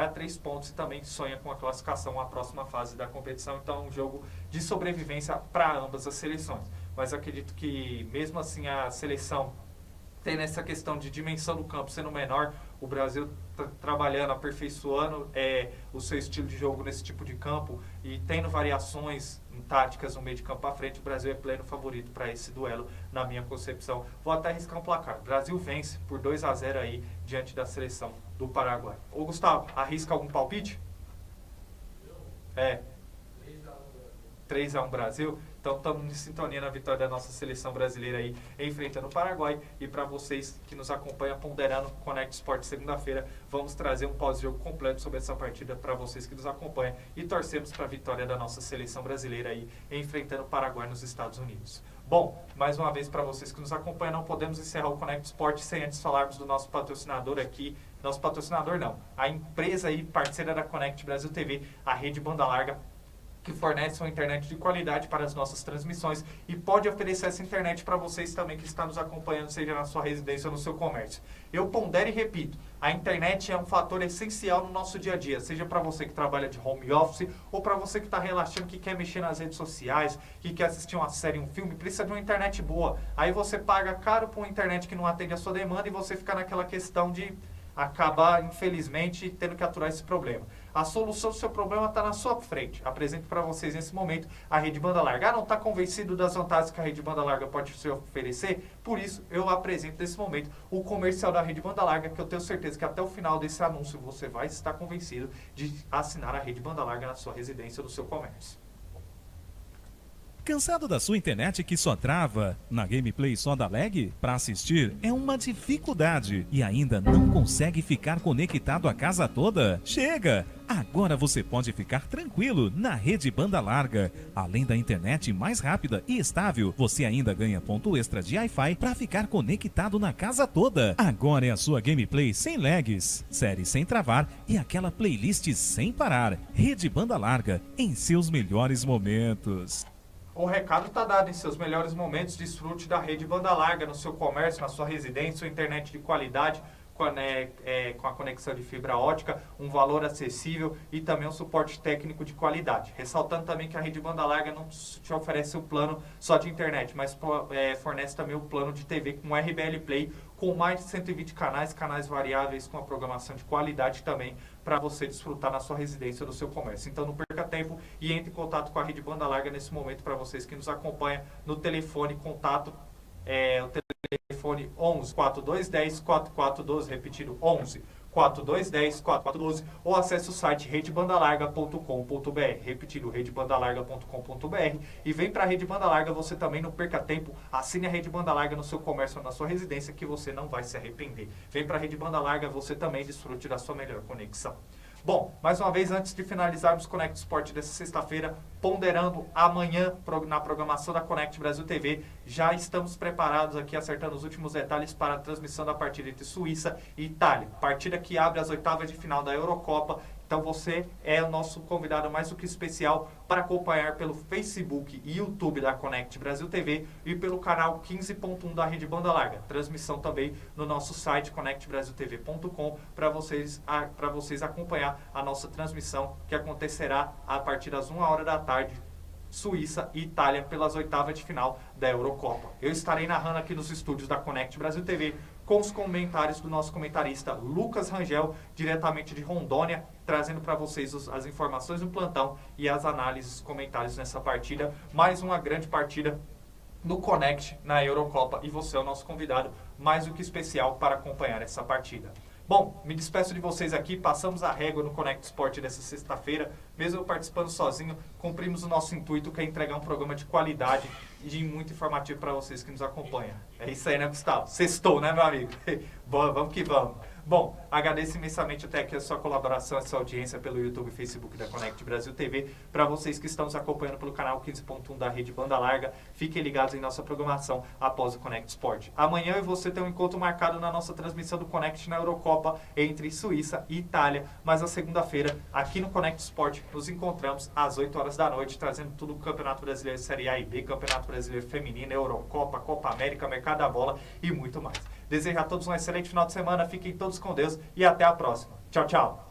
3 pontos e também sonha com a classificação à próxima fase da competição. Então é um jogo de sobrevivência para ambas as seleções. Mas acredito que mesmo assim a seleção tem essa questão de dimensão do campo sendo menor, o Brasil trabalhando, aperfeiçoando o seu estilo de jogo nesse tipo de campo e tendo variações táticas no meio de campo à frente, o Brasil é pleno favorito para esse duelo, na minha concepção. Vou até arriscar um placar. O Brasil vence por 2-0 aí diante da seleção do Paraguai. Ô Gustavo, arrisca algum palpite? 3-1 Brasil. Então estamos em sintonia na vitória da nossa seleção brasileira aí, enfrentando o Paraguai. E para vocês que nos acompanham, ponderando o Connect Sport segunda-feira, vamos trazer um pós-jogo completo sobre essa partida para vocês que nos acompanham e torcemos para a vitória da nossa seleção brasileira aí, enfrentando o Paraguai nos Estados Unidos. Bom, mais uma vez para vocês que nos acompanham, não podemos encerrar o Connect Sport sem antes falarmos do nosso patrocinador aqui. Nosso patrocinador não, a empresa aí, parceira da Connect Brasil TV, a Rede Banda Larga, que fornece uma internet de qualidade para as nossas transmissões e pode oferecer essa internet para vocês também que estão nos acompanhando, seja na sua residência ou no seu comércio. Eu pondero e repito, a internet é um fator essencial no nosso dia a dia, seja para você que trabalha de home office ou para você que está relaxando, que quer mexer nas redes sociais, que quer assistir uma série, um filme, precisa de uma internet boa. Aí você paga caro por uma internet que não atende a sua demanda e você fica naquela questão de acabar, infelizmente, tendo que aturar esse problema. A solução do seu problema está na sua frente. Apresento para vocês nesse momento a Rede Banda Larga. Não está convencido das vantagens que a Rede Banda Larga pode te oferecer? Por isso, eu apresento nesse momento o comercial da Rede Banda Larga, que eu tenho certeza que até o final desse anúncio você vai estar convencido de assinar a Rede Banda Larga na sua residência ou no seu comércio. Cansado da sua internet que só trava? Na gameplay só dá lag? Para assistir é uma dificuldade e ainda não consegue ficar conectado a casa toda? Chega! Agora você pode ficar tranquilo na Rede Banda Larga. Além da internet mais rápida e estável, você ainda ganha ponto extra de Wi-Fi para ficar conectado na casa toda. Agora é a sua gameplay sem lags, série sem travar e aquela playlist sem parar. Rede Banda Larga, em seus melhores momentos. O recado está dado. Em seus melhores momentos, desfrute da Rede Banda Larga no seu comércio, na sua residência, sua internet de qualidade, com a conexão de fibra ótica, um valor acessível e também um suporte técnico de qualidade. Ressaltando também que a Rede Banda Larga não te oferece o plano só de internet, mas fornece também o plano de TV com RBL Play, com mais de 120 canais variáveis, com a programação de qualidade também, para você desfrutar na sua residência ou no seu comércio. Então não perca tempo e entre em contato com a Rede Banda Larga nesse momento para vocês que nos acompanham no telefone contato, o telefone 11 4210 4412, repetido 11 4210-4412 ou acesse o site redebandalarga.com.br. Repetindo, redebandalarga.com.br, e vem para a Rede Banda Larga. Você também não perca tempo, assine a Rede Banda Larga no seu comércio ou na sua residência que você não vai se arrepender. Vem para a Rede Banda Larga, você também desfrute da sua melhor conexão. Bom, mais uma vez, antes de finalizarmos o Connect Sport dessa sexta-feira, ponderando amanhã na programação da Connect Brasil TV, já estamos preparados aqui, acertando os últimos detalhes para a transmissão da partida entre Suíça e Itália. Partida que abre as oitavas de final da Eurocopa. Então você é o nosso convidado mais do que especial para acompanhar pelo Facebook e YouTube da Connect Brasil TV e pelo canal 15.1 da Rede Banda Larga. Transmissão também no nosso site connectbrasiltv.com para vocês acompanhar a nossa transmissão, que acontecerá a partir das 1h da tarde, Suíça e Itália, pelas oitavas de final da Eurocopa. Eu estarei narrando aqui nos estúdios da Connect Brasil TV com os comentários do nosso comentarista Lucas Rangel, diretamente de Rondônia, trazendo para vocês as informações do plantão e as análises, os comentários nessa partida. Mais uma grande partida no Connect na Eurocopa, e você é o nosso convidado mais do que especial para acompanhar essa partida. Bom, me despeço de vocês aqui, passamos a régua no Connect Sport dessa sexta-feira. Mesmo eu participando sozinho, cumprimos o nosso intuito, que é entregar um programa de qualidade e muito informativo para vocês que nos acompanham. É isso aí, né, Gustavo? Sextou, né, meu amigo? Bom, vamos que vamos. Bom, agradeço imensamente até aqui a sua colaboração, a sua audiência pelo YouTube e Facebook da Connect Brasil TV. Para vocês que estão nos acompanhando pelo canal 15.1 da Rede Banda Larga, fiquem ligados em nossa programação após o Connect Sport. Amanhã eu e você tem um encontro marcado na nossa transmissão do Connect na Eurocopa entre Suíça e Itália. Mas na segunda-feira, aqui no Connect Sport, nos encontramos às 8 horas da noite, trazendo tudo o Campeonato Brasileiro Série A e B, Campeonato Brasileiro Feminino, Eurocopa, Copa América, Mercado da Bola e muito mais. Desejo a todos um excelente final de semana, fiquem todos com Deus e até a próxima. Tchau, tchau!